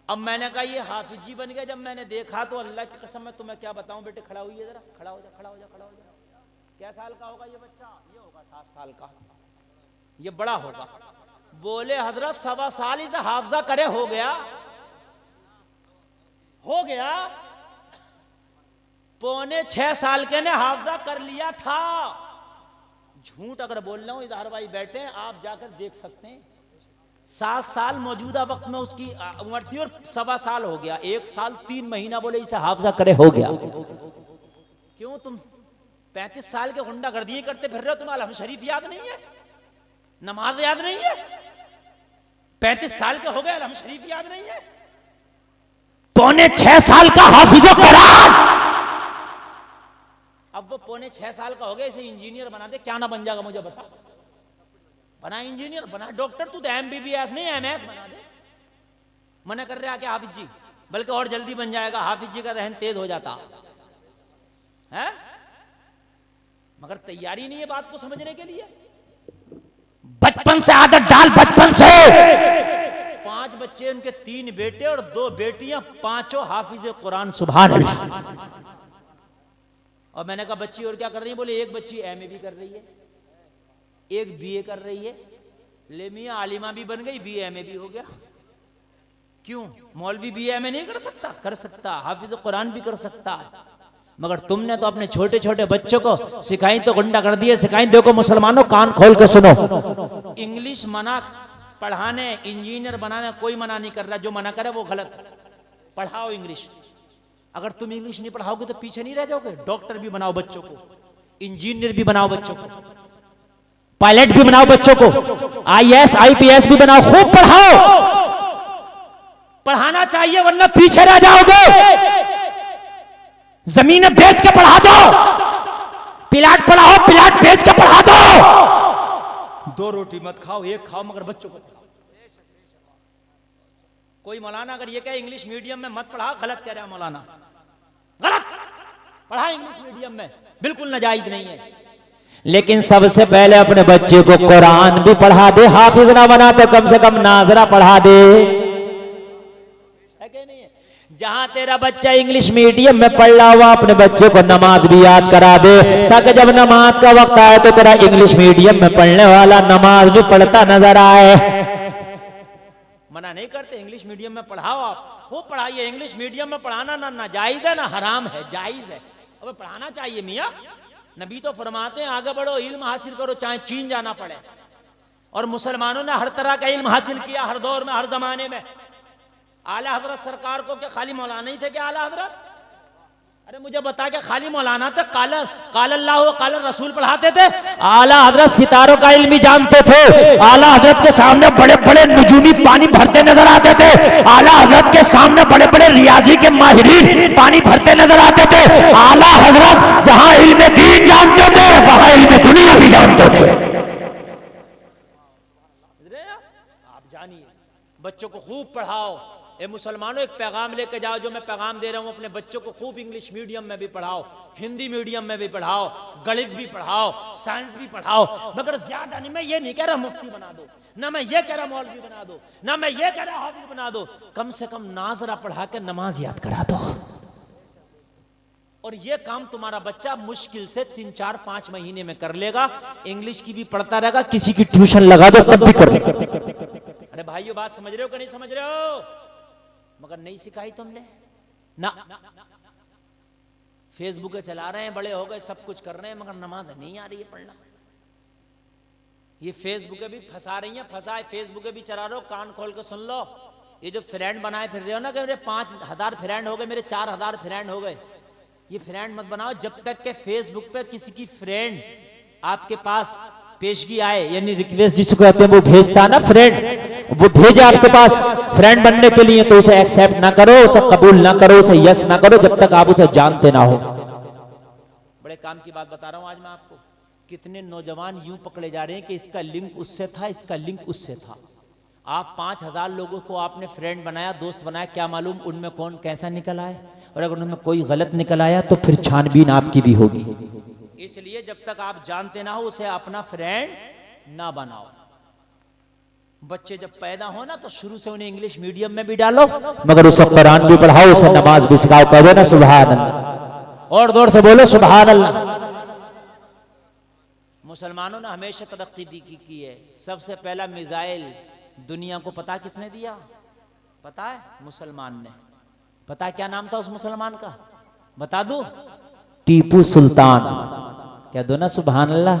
अब मैंने कहा ये हाफिज जी बन गया। जब मैंने देखा तो अल्लाह की कसम मैं तुम्हें क्या बताऊं, बेटे खड़ा हुई है जरा, खड़ा हो जा। क्या साल का होगा ये बच्चा? ये होगा 7 साल का, ये बड़ा होगा। बोले हजरत 1.25 साल ही से हाफजा करे हो गया। 5.25 साल के ने हाफजा कर लिया था। झूठ अगर बोल रहा हूं, इधर भाई बैठे हैं, आप जाकर देख सकते हैं। 7 साल मौजूदा वक्त में उसकी उम्र थी और 1.25 साल हो गया। 1 साल 3 महीना बोले इसे हाफजा करे हो गया। क्यों तुम 35 साल के गुंडागर्दी करते फिर रहे हो? तुम्हें अलहम शरीफ याद नहीं है? नमाज याद नहीं है? 35 साल के हो गए, अलहम शरीफ याद नहीं है? 5.25 साल का हाफिज कुरान। अब वो 5.25 साल का हो गया, इसे इंजीनियर बना दे, क्या ना बन जाएगा मुझे बता। बना इंजीनियर, बना डॉक्टर, तू तो MBBS नहीं MS बना दे। मना कर रहे आके हाफिज जी, बल्कि और जल्दी बन जाएगा। हाफिज जी का रहन तेज हो जाता है, मगर तैयारी नहीं है बात को समझने के लिए। बचपन बचपन से आदत डाल, बचपन से। 5 बच्चे, उनके 3 बेटे और 2 बेटियां, पांचों हाफिज कुरान, सुभान अल्लाह। और मैंने कहा बच्ची और क्या कर रही है? बोले एक बच्ची एमए भी कर रही है, एक बीए कर रही है। ले मियां आलिमा भी बन गई, बीए एमए भी हो गया। क्यों? मौलवी बीए एमए नहीं कर सकता? कर सकता। हाफिज कुरान भी कर सकता है। मगर तुमने तो अपने छोटे छोटे बच्चों को सिखाई तो गुंडा कर दिए, सिखाई। देखो मुसलमानों, कान खोल के सुनो, इंग्लिश मना पढ़ाने, इंजीनियर बनाने कोई मना नहीं कर रहा। जो मना करे वो गलत। पढ़ाओ इंग्लिश। अगर तुम इंग्लिश नहीं पढ़ाओगे तो पीछे नहीं रह जाओगे। डॉक्टर भी बनाओ बच्चों को, इंजीनियर भी बनाओ बच्चों को, पायलट भी बनाओ बच्चों को, आईएएस आईपीएस भी बनाओ, खूब पढ़ाओ। पढ़ाना चाहिए, वरना पीछे रह जाओगे। जमीनें बेच के पढ़ा दो, प्लाट पढ़ाओ, प्लाट बेच के पढ़ा दो। 2 रोटी मत खाओ, 1 खाओ, मगर बच्चों को। कोई मौलाना अगर ये कहे इंग्लिश मीडियम में मत पढ़ा, गलत कह रहा है मौलाना, गलत। पढ़ा इंग्लिश मीडियम में, बिल्कुल नाजायज नहीं है। लेकिन सबसे पहले अपने बच्चे को कुरान भी पढ़ा दे। हाफिज ना बना तो कम से कम नाजरा पढ़ा दे। है कि नहीं है? जहां तेरा बच्चा इंग्लिश मीडियम में पढ़ रहा हुआ, अपने बच्चे को नमाज भी याद करा दे, ताकि जब नमाज का वक्त आए तो तेरा इंग्लिश मीडियम में पढ़ने वाला नमाज भी पढ़ता नजर आए। मना नहीं करते, इंग्लिश मीडियम में पढ़ाओ, आप खूब पढ़ाइए। इंग्लिश मीडियम में पढ़ाना ना नाजायज है ना हराम है, जायज है। अब पढ़ाना चाहिए मियाँ। नबी तो फरमाते हैं आगे बढ़ो, इल्म हासिल करो, चाहे चीन जाना पड़े। और मुसलमानों ने हर तरह का इल्म हासिल किया, हर दौर में, हर जमाने में। आला हजरत सरकार को क्या खाली मौलाना नहीं थे क्या आला हजरत? अरे मुझे बता के खाली मौलाना थे? काल अल्लाह काल रसूल पढ़ाते थे। आला हजरत सितारों का इल्म भी जानते थे। आला हजरत के सामने बड़े बड़े नजूमी पानी भरते नजर आते थे। आला हजरत के सामने बड़े बड़े रियाजी के माहिरीन पानी भरते नजर आते थे। आला हजरत जहां इल्म दीन जानते थे, वहां इल्म दुनिया भी जानते थे। आप जानिए, बच्चों को खूब पढ़ाओ। ए मुसलमानों, एक पैगाम लेके जाओ, जो मैं पैगाम दे रहा हूं, अपने बच्चों को खूब इंग्लिश मीडियम में भी पढ़ाओ, हिंदी मीडियम में भी पढ़ाओ, गणित भी पढ़ाओ, साइंस भी पढ़ाओ, मगर ज्यादा नहीं। मैं ये नहीं कह रहा मुफ्ती बना दो, ना मैं ये कह रहा मौलवी बना दो, ना मैं ये कह रहा हाफिज बना दो। कम से कम नाजरा पढ़ा के नमाज याद करा दो। और ये काम तुम्हारा बच्चा मुश्किल से 3, 4, 5 महीने में कर लेगा। इंग्लिश की भी पढ़ता रहेगा, किसी की ट्यूशन लगा दो तब भी कर लेगा। अरे भाइयों, बात समझ रहे हो कि नहीं समझ रहे हो? मगर नहीं सिखाई तुमने ना। फेसबुक पे चला रहे हैं, बड़े हो गए, सब कुछ कर रहे हैं, मगर नमाज नहीं आ रही है पढ़ना। ये फेसबुक भी फंसा रही है, फंसाए। फेसबुक भी चला रहे हो, कान खोल के सुन लो। ये जो फ्रेंड बनाए फिर रहे हो ना, कि मेरे 5000 फ्रेंड हो गए, मेरे 4000 फ्रेंड हो गए, ये फ्रेंड मत बनाओ जब तक के फेसबुक पे किसी की फ्रेंड आपके पास पेशगी आए, यानी रिक्वेस्ट जिसको कहते हैं, वो भेजता ना फ्रेंड, वो भेजे आपके पास फ्रेंड बनने के लिए, तो उसे एक्सेप्ट ना करो, उसे कबूल ना करो, उसे यस ना करो, जब तक आप उसे जानते ना हो। बड़े काम की बात बता रहा हूं आज मैं आपको। कितने नौजवान यूं पकड़े जा रहे हैं कि इसका लिंक उससे था, इसका लिंक उससे था। आप 5000 लोगों को आपने फ्रेंड बनाया, दोस्त बनाया, क्या मालूम उनमें कौन कैसा निकल आए। और अगर उनमें कोई गलत निकल आया तो फिर छानबीन आपकी भी होगी। इसलिए जब तक आप जानते ना हो, उसे अपना फ्रेंड ना बनाओ। बच्चे जब पैदा हो ना, तो शुरू से उन्हें इंग्लिश मीडियम में भी डालो, मगर उसे कुरान भी पढ़ाओ, उसे नमाज भी सिखाओ। कह दो ना सुभान अल्लाह, और जोर से बोलो सुभान अल्लाह। मुसलमानों ने हमेशा तरक्की की है। सबसे पहला मिसाइल दुनिया को पता किसने दिया? पता है? मुसलमान ने। पता क्या नाम था उस मुसलमान का? बता दूं? टीपू सुल्तान। कह दो ना सुभान अल्लाह।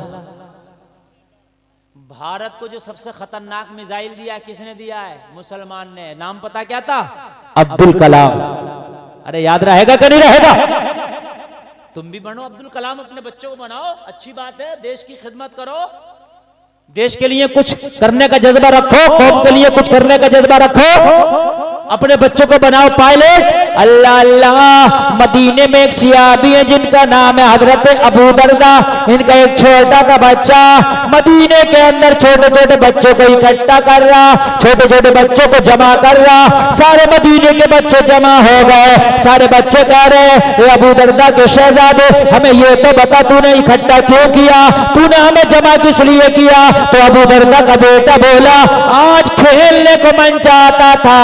भारत को जो सबसे खतरनाक मिसाइल दिया किसने दिया है? मुसलमान ने। नाम पता क्या था? अब्दुल कलाम। अरे याद रहेगा कि नहीं रहेगा? तुम भी बनो अब्दुल कलाम, अपने बच्चों को बनाओ, अच्छी बात है। देश की खिदमत करो, देश के लिए कुछ करने का जज्बा रखो, कौम के लिए कुछ करने का जज्बा रखो। अपने बच्चों को बनाओ पायलट। अल्लाह अल्लाह, मदीने में एक सियाबी है जिनका नाम है हजरत अबू दरदा। इनका एक छोटा सा बच्चा मदीने के अंदर छोटे छोटे बच्चों को इकट्ठा कर रहा, छोटे छोटे बच्चों को जमा कर रहा। सारे मदीने के बच्चे जमा हो गए। सारे बच्चे कह रहे अबू दरदा के शहजादे, हमें ये तो बता तूने इकट्ठा क्यों किया, तूने हमें जमा किस लिए किया। तो अबू दरदा का बेटा बोला, आज खेलने को मन चाहता था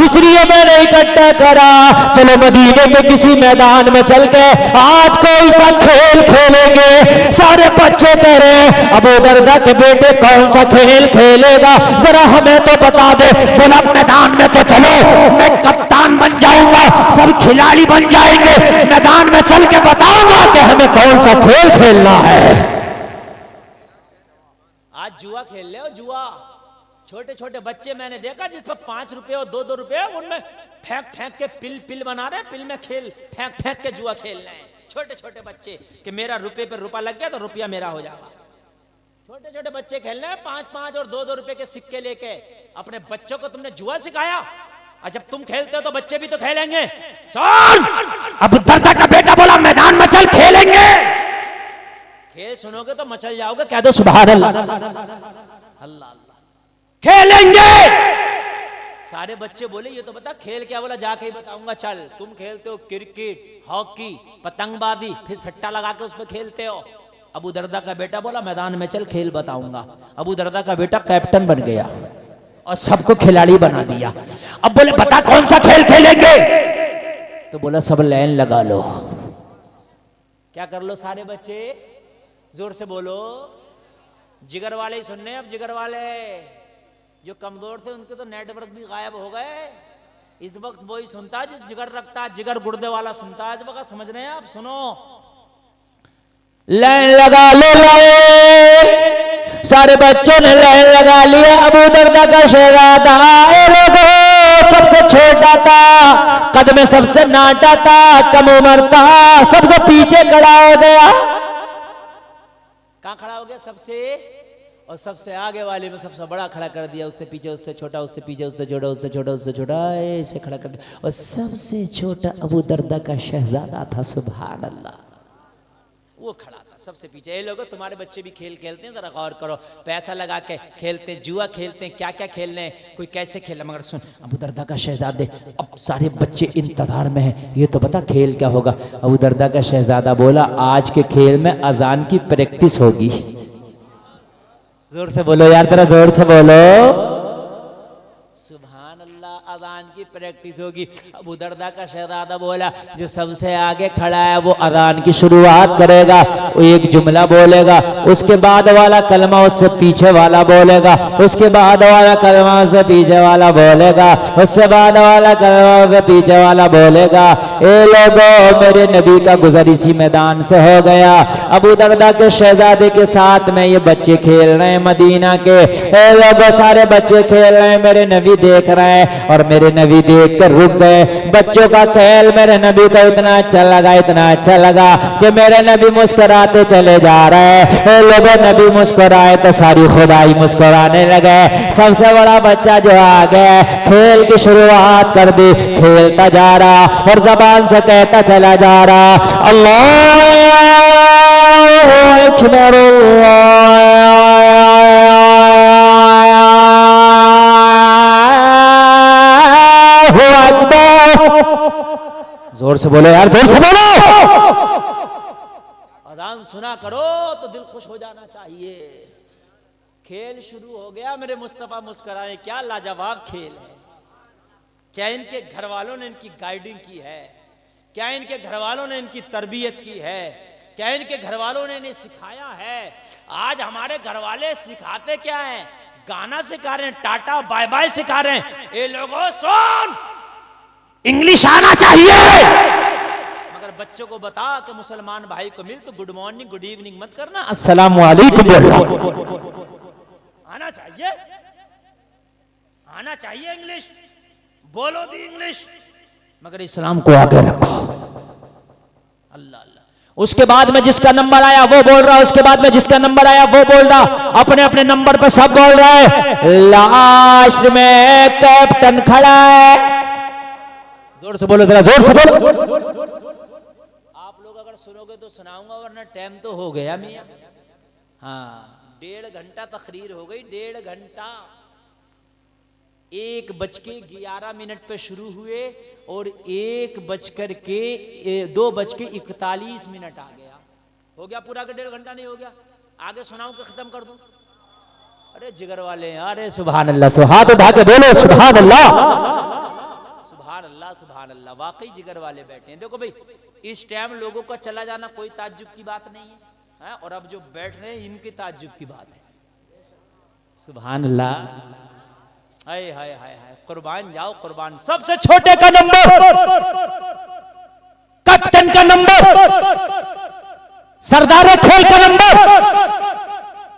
इसलिए मैंने इकट्ठा करा। चलो मदीने के किसी मैदान में चल के आज कोई सा खेल खेलेंगे। सारे बच्चे कह रहे अबू दरदा के बेटे कौन सा खेल खेलेगा, जरा हमें तो बता दे। बोला मैदान में तो चलो, मैं कप्तान बन जाऊंगा, सब खिलाड़ी बन जाएंगे, मैदान में चल के बताऊंगा कि हमें कौन सा खेल खेलना है। आज जुआ खेल ले, जुआ। छोटे छोटे बच्चे मैंने देखा जिस पर 5 रुपए और 2-2 रुपए, उनमें फेंक फेंक के पिल बना रहे हैं, पिल में खेल फेंक फेंक के जुआ खेल रहे हैं छोटे छोटे बच्चे कि मेरा रुपए पे रुपया लग गया तो रुपया मेरा हो जाएगा। छोटे छोटे बच्चे खेल रहे हैं 5-5 और 2-2 रुपए के सिक्के लेके। अपने बच्चों को तुमने जुआ सिखाया, और जब तुम खेलते हो तो बच्चे भी तो खेलेंगे। सुन, अबू दरदा का बेटा बोला मैदान में चल खेलेंगे। खेल सुनोगे तो मचल जाओगे, कह दो सुभान अल्लाह। अल्लाह खेलेंगे। सारे बच्चे बोले ये तो बता खेल क्या। बोला जाके ही बताऊंगा। चल, तुम खेलते हो क्रिकेट, हॉकी, पतंगबाजी, फिर सट्टा लगा के उसमें खेलते हो। अबू दरदा का बेटा बोला मैदान में चल खेल बताऊंगा। अबू दरदा का बेटा कैप्टन बन गया और सबको खिलाड़ी बना दिया। अब बोले बता कौन सा खेल खेलेंगे। तो बोला सब लाइन लगा लो। क्या कर लो सारे बच्चे, जोर से बोलो। जिगर वाले ही सुनने, अब जिगर वाले जो कमजोर थे उनके तो नेटवर्क भी गायब हो गए। इस वक्त वही सुनता है जो जिगर रखता है, जिगर गुर्दे वाला सुनता है इस वक्त। समझ रहे हैं आप, सुनो। लाइन लगा लो, लाइन। सारे बच्चों ने लाइन लगा लिया। अबू दरदा का शहजादा सबसे छोटा था, कद में सबसे नाटा था, कम उम्र था, सबसे पीछे खड़ा हो गया। कहां खड़ा हो गया? सबसे, और सबसे आगे वाले में सबसे बड़ा खड़ा कर दिया। उससे पीछे उससे छोटा, उससे पीछे उससे छोटा, उससे छोटा उससे छोटा, ऐसे खड़ा कर दिया। और सबसे छोटा अबू दरदा का शहजादा था। सुभान अल्लाह, वो खड़ा था सबसे पीछे। ये लोगों, तुम्हारे बच्चे भी खेल खेलते हैं, जरा गौर करो। पैसा लगा के खेलते हैं, जुआ खेलते हैं, क्या क्या खेल रहे हैं, कोई कैसे खेल। मगर सुन, अबू दरदा का शहजादे, अब सारे बच्चे इंतजार में हैं, ये तो बता खेल क्या होगा। अबू दरदा का शहजादा बोला आज के खेल में अजान की प्रैक्टिस होगी। जोर से बोलो यार, जरा जोर से बोलो। सुभान अल्लाह, अजान की प्रैक्टिस होगी। अबू दरदा का शहजादा बोला जो सबसे आगे खड़ा है वो अजान की शुरुआत करेगा। वो एक जुमला बोलेगा, उसके बाद वाला कलमा उससे पीछे वाला बोलेगा, उसके बाद वाला कलमा उससे पीछे वाला बोलेगा, उससे बाद वाला कलमा उससे पीछे वाला बोलेगा। ए लोगों, मेरे नबी का गुजर इसी मैदान से हो गया। अबू दरदा के शहजादे के साथ में ये बच्चे खेल रहे हैं मदीना के। ए लोगों, सारे बच्चे खेल रहे हैं, मेरे नबी देख रहे हैं और मेरे नबी देख कर रुक गए। बच्चों का खेल मेरे नबी को इतना अच्छा लगा, इतना अच्छा लगा कि मेरे नबी मुस्कुराते चले जा रहे हैं। लोगों, नबी मुस्कुराए तो सारी खुदाई मुस्कुराने लगे। सबसे बड़ा बच्चा जो आ गया, खेल की शुरुआत कर दी, खेलता जा रहा और जबान से कहता चला जा रहा, अल्लाह अकबर, जोर से बोलो यार, जोर से बोलो। अजान सुना करो तो दिल खुश हो जाना चाहिए। खेल शुरू हो गया, मेरे मुस्तफा मुस्कुराए। क्या लाजवाब खेल है। क्या इनके घर वालों ने इनकी गाइडिंग की है? क्या इनके घर वालों ने इनकी तरबियत की है? क्या इनके घर वालों ने इन्हें सिखाया है? आज हमारे घर वाले सिखाते क्या है? गाना सिखा रहे हैं, टाटा बाय बाय सिखा रहे हैं। ये लोगों सुन, इंग्लिश आना चाहिए। मगर बच्चों को बता कि मुसलमान भाई को मिल तो गुड मॉर्निंग गुड इवनिंग मत करना, अस्सलाम वालेकुम आना चाहिए। आना चाहिए इंग्लिश, बोलो भी इंग्लिश, मगर इस्लाम को आगे रखो। अल्लाह अल्लाह। उसके बाद में जिसका नंबर आया वो बोल रहा, उसके बाद में जिसका नंबर आया वो बोल रहा, अपने अपने नंबर पे सब बोल रहा है। लास्ट में कैप्टन खड़ा है। जोर से बोलो, जरा जोर से बोलो। आप लोग अगर सुनोगे तो सुनाऊंगा, वरना टाइम तो हो गया मियां। हाँ, 1.5 घंटा तकरीर हो गई, 1.5 घंटा। 1:11 पे शुरू हुए और 2:41 आ गया। हो गया पूरा का 1.5 घंटा? नहीं हो गया? आगे सुनाऊं कि खत्म कर दूं? अरे जिगर वाले, अरे सुभान अल्लाह, हाथ उठा के बोलो सुभान अल्लाह, सुभान अल्लाह, सुभान अल्लाह। वाकई जिगर वाले बैठे हैं। देखो भाई, इस टाइम लोगों का चला जाना कोई ताज्जुब की बात नहीं है, और अब जो बैठ रहे हैं इनकी ताज्जुब की बात है। सुभान अल्लाह, हाय हाय हाय हाय, कुर्बान जाओ कुर्बान। सबसे छोटे का नंबर, कैप्टन का नंबर, सरदार खेल का नंबर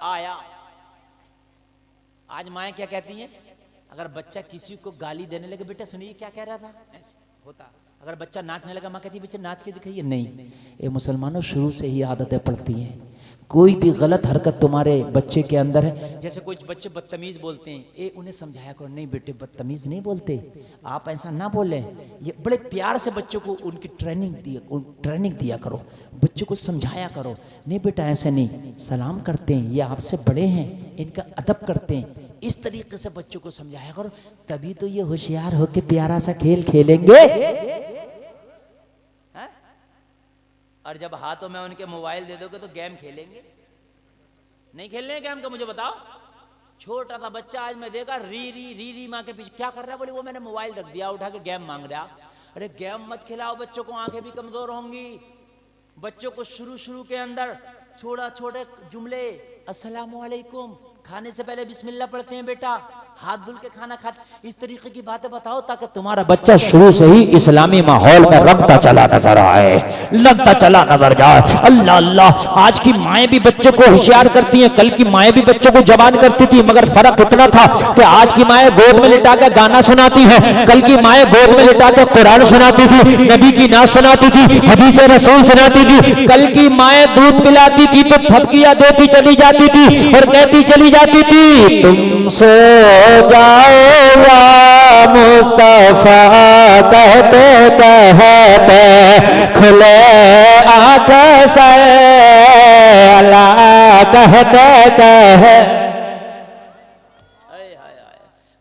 आया। आज माएँ क्या कहती हैं? अगर बच्चा किसी को गाली देने लगे, बेटा सुनिए क्या कह रहा था, ऐसे होता। अगर बच्चा नाचने लगा, माँ कहती है बच्चे नाच के दिखाइए। नहीं, ये मुसलमानों शुरू से ही आदतें पड़ती हैं। कोई भी गलत हरकत तुम्हारे बच्चे के अंदर है, जैसे कुछ बच्चे बदतमीज बोलते हैं, उन्हें समझाया करो, नहीं बेटे बदतमीज नहीं बोलते, आप ऐसा ना बोले। ये बड़े प्यार से बच्चों को उनकी ट्रेनिंग दिया करो, बच्चों को समझाया करो, नहीं बेटा ऐसे नहीं, सलाम करते हैं, ये आपसे बड़े हैं, इनका अदब करते हैं। इस तरीके से बच्चों को समझाया करो, तभी तो ये होशियार होके प्यारा सा खेल खेलेंगे। और जब हाथों में उनके मोबाइल दे दोगे तो गेम खेलेंगे? नहीं खेलने गेम का? मुझे बताओ। छोटा सा बच्चा आज मैं देखा, री माँ के पीछे क्या कर रहा है? बोले वो मैंने मोबाइल रख दिया, उठा के गेम मांग रहा। अरे गेम मत खिलाओ बच्चों को, आंखें भी कमजोर होंगी। बच्चों को शुरू के अंदर छोटे जुमले, अस्सलामु अलैकुम, खाने से पहले बिस्मिल्लाह पढ़ते हैं बेटा, हाथ धुल के खाना खाते, इस तरीके की बातें बताओ ताकि तुम्हारा बच्चा शुरू से ही इस्लामी माहौल में रंगता चला नजर आए, लगता चला नजर जाए। अल्लाह अल्लाह, आज की माएँ भी बच्चों को होशियार करती हैं, कल की माएँ भी बच्चों को जबान करती थी, मगर फर्क इतना था कि आज की माएँ गोद में लिटा के गाना सुनाती है, कल की माएँ गोद में लिटा के कुरान सुनाती थी, नबी की नात सुनाती थी, हदीस रसूल सुनाती थी। कल की माएँ दूध पिलाती थी तो थपकियां देती चली जाती थी और कहती चली जाती थी, तुम सो जाओ या मुस्तफा, कहते कहते खुले आंखें से अल्लाह कहते कहे।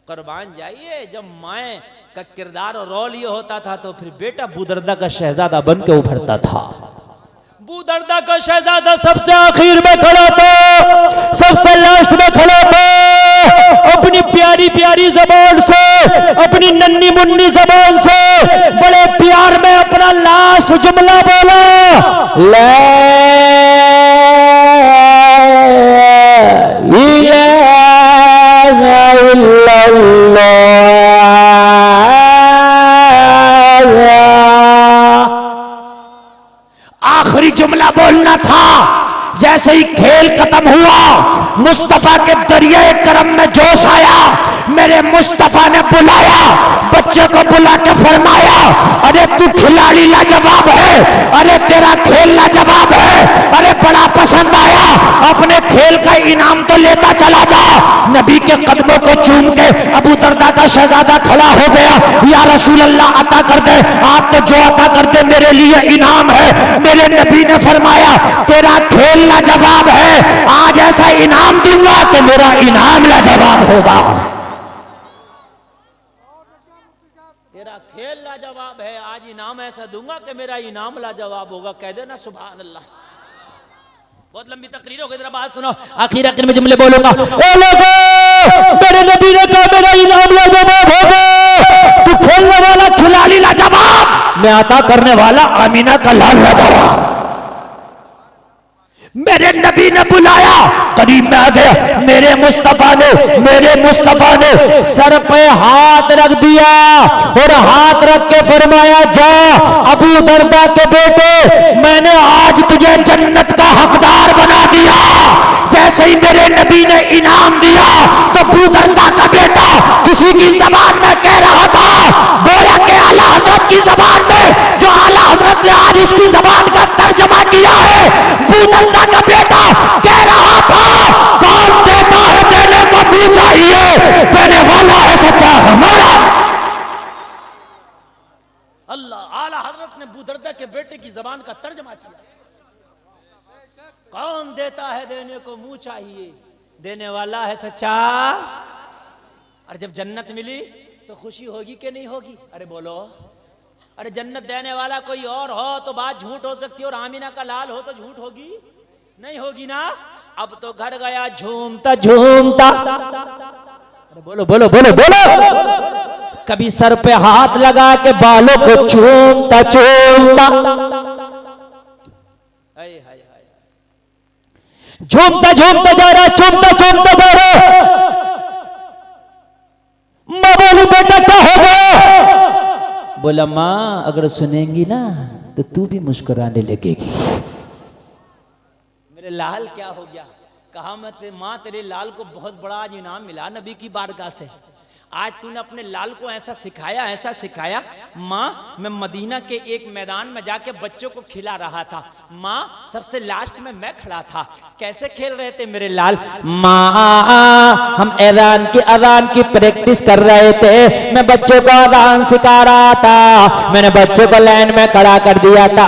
कुर्बान जाइए, जब माए का किरदार और रोल ये होता था तो फिर बेटा बूदर्दा का शहजादा बन के उभरता था। बूदर्दा का शहजादा सबसे आखिर में खड़ा था, सबसे लास्ट में खड़ा था। अपनी प्यारी प्यारी जबान से, अपनी नन्ही मुन्नी जबान से बड़े प्यार में अपना लास्ट जुमला बोला, ला इलाहा इल्लल्लाह। आखिरी जुमला बोलना था। जैसे ही खेल खत्म हुआ, मुस्तफा के दरिया करम में जोश आया, मेरे मुस्तफा ने बुलाया, बच्चे को बुला के फरमाया, अरे तू खिलाड़ी लाजवाब है, अरे तेरा खेल लाजवाब है, अरे बड़ा पसंद आया, अपने खेल का इनाम तो लेता चला जा। नबी के कदमों को चूम के अबू दरदा का शहजादा खड़ा हो गया, या रसूल अल्लाह अता कर दे, आप तो जो अता कर दे मेरे लिए इनाम है। मेरे नबी ने फरमाया, तेरा खेल लाजवाब है, आज ऐसा इनाम दूंगा कि मेरा इनाम लाजवाब होगा। तेरा खेल लाजवाब है, आज इनाम ऐसा दूंगा कि मेरा इनाम लाजवाब होगा। कह देना सुभान अल्लाह। बहुत लंबी तकरीर हो गई, जरा बात सुनो। आखिर में जुमले बोलूंगा। ओ लोगों, मेरे नबी ने कहा मेरा इनाम लाजवाब होगा। तू खेलने वाला खिलाड़ी लाजवाब, मैं अता करने वाला आमीना का लाल लाजवाब। मेरे नबी ने बुलाया, करीब में आ गया, मेरे मुस्तफा ने सर पे हाथ रख दिया और हाथ रख के फरमाया, जा अबू दरदा के बेटे, मैंने आज तुझे जन्नत का हकदार बना दिया। जैसे ही मेरे नबी ने इनाम दिया तो अबू दरदा का बेटा किसी की जबान में कह रहा था, बोला के आला हजरत की जबान में, जो आला हजरत हजरत ने आज इसकी जबान का तर्जमा किया है। बूदल्दा का बेटा कह रहा था कौन देता है देने को भी चाहिए, देने वाला है सच्चा हमारा। अल्लाह आला हजरत ने बूदर्दा के बेटे की जबान का तर्जमा किया। कौन देता है देने को मुंह चाहिए, देने वाला है सच्चा। और जब जन्नत मिली तो खुशी होगी कि नहीं होगी? अरे बोलो। अरे जन्नत देने वाला कोई और हो तो बात झूठ हो सकती है, और आमीना का लाल हो तो झूठ होगी नहीं होगी ना। अब तो घर गया झूमता झूमता। अरे बोलो बोलो बोलो बोलो। कभी सर पे हाथ लगा के बालों को चूमता चूमता, झूमता झूमता जा रहा, चूमता चूमता जा रहा। माँ बोली बेटा क्या हो गया? बोला माँ अगर सुनेंगी ना तो तू भी मुस्कुराने लगेगी। मेरे लाल क्या हो गया? कहा मैं माँ तेरे लाल को बहुत बड़ा आज इनाम मिला नबी की बारगाह से। आज तूने अपने लाल को ऐसा सिखाया। माँ मैं मदीना के एक मैदान में जाके बच्चों को खिला रहा था। माँ सबसे लास्ट में मैं खड़ा था। कैसे खेल रहे थे मेरे लाल? माँ हम अज़ान की प्रैक्टिस कर रहे थे। मैं बच्चों को अज़ान सिखा रहा था। मैंने बच्चों को लाइन में खड़ा कर दिया था।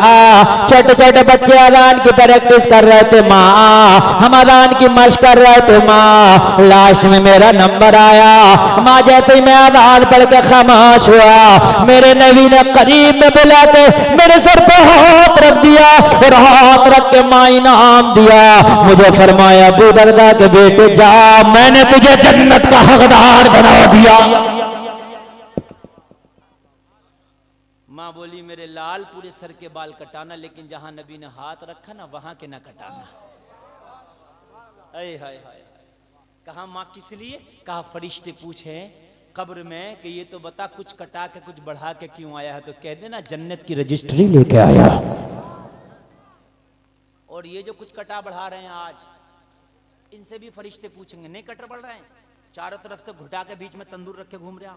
छोटे छोटे बच्चे अज़ान की प्रैक्टिस कर रहे थे। माँ हम अज़ान की मशक कर रहे थे। माँ लास्ट में मेरा नंबर आया। माँ जैसे ही मैं अज़ान पढ़ के खामोश हुआ, मेरे नबी ने करीब में बुला के मेरे सर पे हाथ रख दिया और हाथ रख के माँ इनाम दिया। मुझे फरमाया बूदर्दा के बेटे जा, मैंने तुझे जन्नत का हकदार बना दिया। माँ बोली मेरे लाल पूरे सर के बाल कटाना, लेकिन जहां नबी ने हाथ रखा ना वहां के ना कटाना। हाय हाय हाय। कहा माँ किस लिए? कहा फरिश्ते पूछे कब्र में कि ये तो बता कुछ कटा के कुछ बढ़ा के क्यों आया है? तो कह देना जन्नत की रजिस्ट्री लेके आया। और ये जो कुछ कटा बढ़ा रहे हैं आज, इनसे भी फरिश्ते पूछेंगे नहीं कटर बढ़ रहे हैं? चारों तरफ से घुटा के बीच में तंदूर रख के घूम रहे हैं?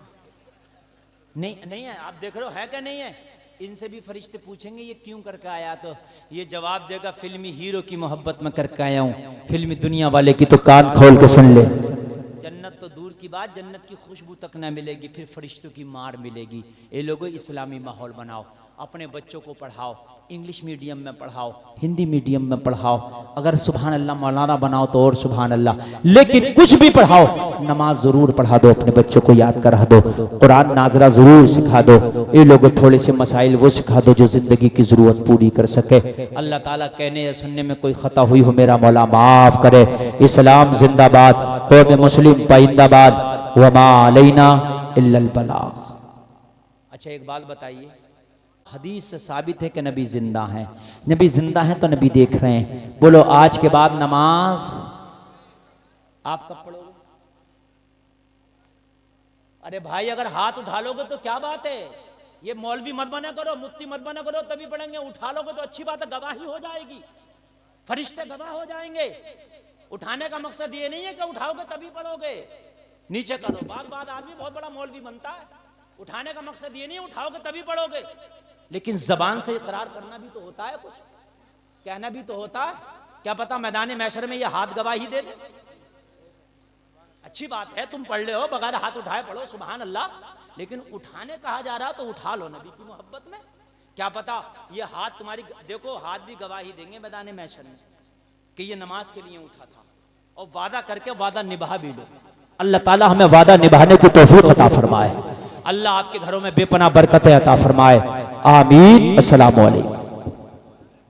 नहीं है। आप देख रहे हो है क्या नहीं है? इनसे भी फरिश्ते पूछेंगे ये क्यों करके आया? तो ये जवाब देगा फिल्मी हीरो की मोहब्बत में करके आया हूं, फिल्मी दुनिया वाले की तो कान खोल के सुन ले। जन्नत तो दूर की बात, जन्नत की खुशबू तक ना मिलेगी, फिर फरिश्तों की मार मिलेगी। ये लोगों इस्लामी माहौल बनाओ, अपने बच्चों को पढ़ाओ, इंग्लिश मीडियम में पढ़ाओ, हिंदी मीडियम में पढ़ाओ। अगर सुभान अल्लाह मौलाना बनाओ तो और सुभान अल्लाह, लेकिन कुछ भी पढ़ाओ, नमाज जरूर पढ़ा दो, अपने बच्चों को याद करा दो, कुरान नाजरा जरूर सिखा दो। ये लोगों थोड़े से मसाइल वो सिखा दो जो जिंदगी की जरूरत पूरी कर सके। अल्लाह ताला कहने या सुनने में कोई खता हुई हो मेरा मौला माफ करे। इस्लाम जिंदाबाद, कौम मुस्लिम पाइंदाबाद, वमा अलैना इल्लल बलाग। अच्छा एक बात बताइए, हदीस से साबित है कि नबी जिंदा हैं। नबी जिंदा हैं तो नबी देख रहे हैं। बोलो आज के बाद नमाज आप कब पढ़ोगे? अरे भाई अगर हाथ उठा लोगे तो क्या बात है? ये मौलवी मत बना करो, मुफ्ती मत बना करो तभी पढ़ेंगे। उठा लोगे तो अच्छी बात है, गवाही हो जाएगी, फरिश्ते गवाह हो जाएंगे। उठाने का मकसद ये नहीं है कि उठाओगे तभी पढ़ोगे। नीचे करो, बाद आदमी बहुत बड़ा मौलवी बनता है। उठाने का मकसद ये नहीं उठाओगे तभी पढ़ोगे, लेकिन जबान से इकरार करना भी तो होता है, कुछ कहना भी तो होता है। क्या पता मैदान महशर में ये हाथ गवाही दे दे। अच्छी बात है तुम पढ़ ले हो, बगैर हाथ उठाए पढ़ो, सुभान अल्लाह, लेकिन उठाने कहा जा रहा तो उठा लो नबी की मोहब्बत में। क्या पता ये हाथ तुम्हारी, देखो हाथ भी गवाही देंगे मैदान महशर में कि ये नमाज के लिए उठा था, और वादा करके वादा निभा भी लो। अल्लाह ताला हमें वादा निभाने की तौफीक अता फरमाए। अल्लाह आपके घरों में बेपनाह बरकतें अता फरमाए। आमीन। अस्सलामु अलैकुम।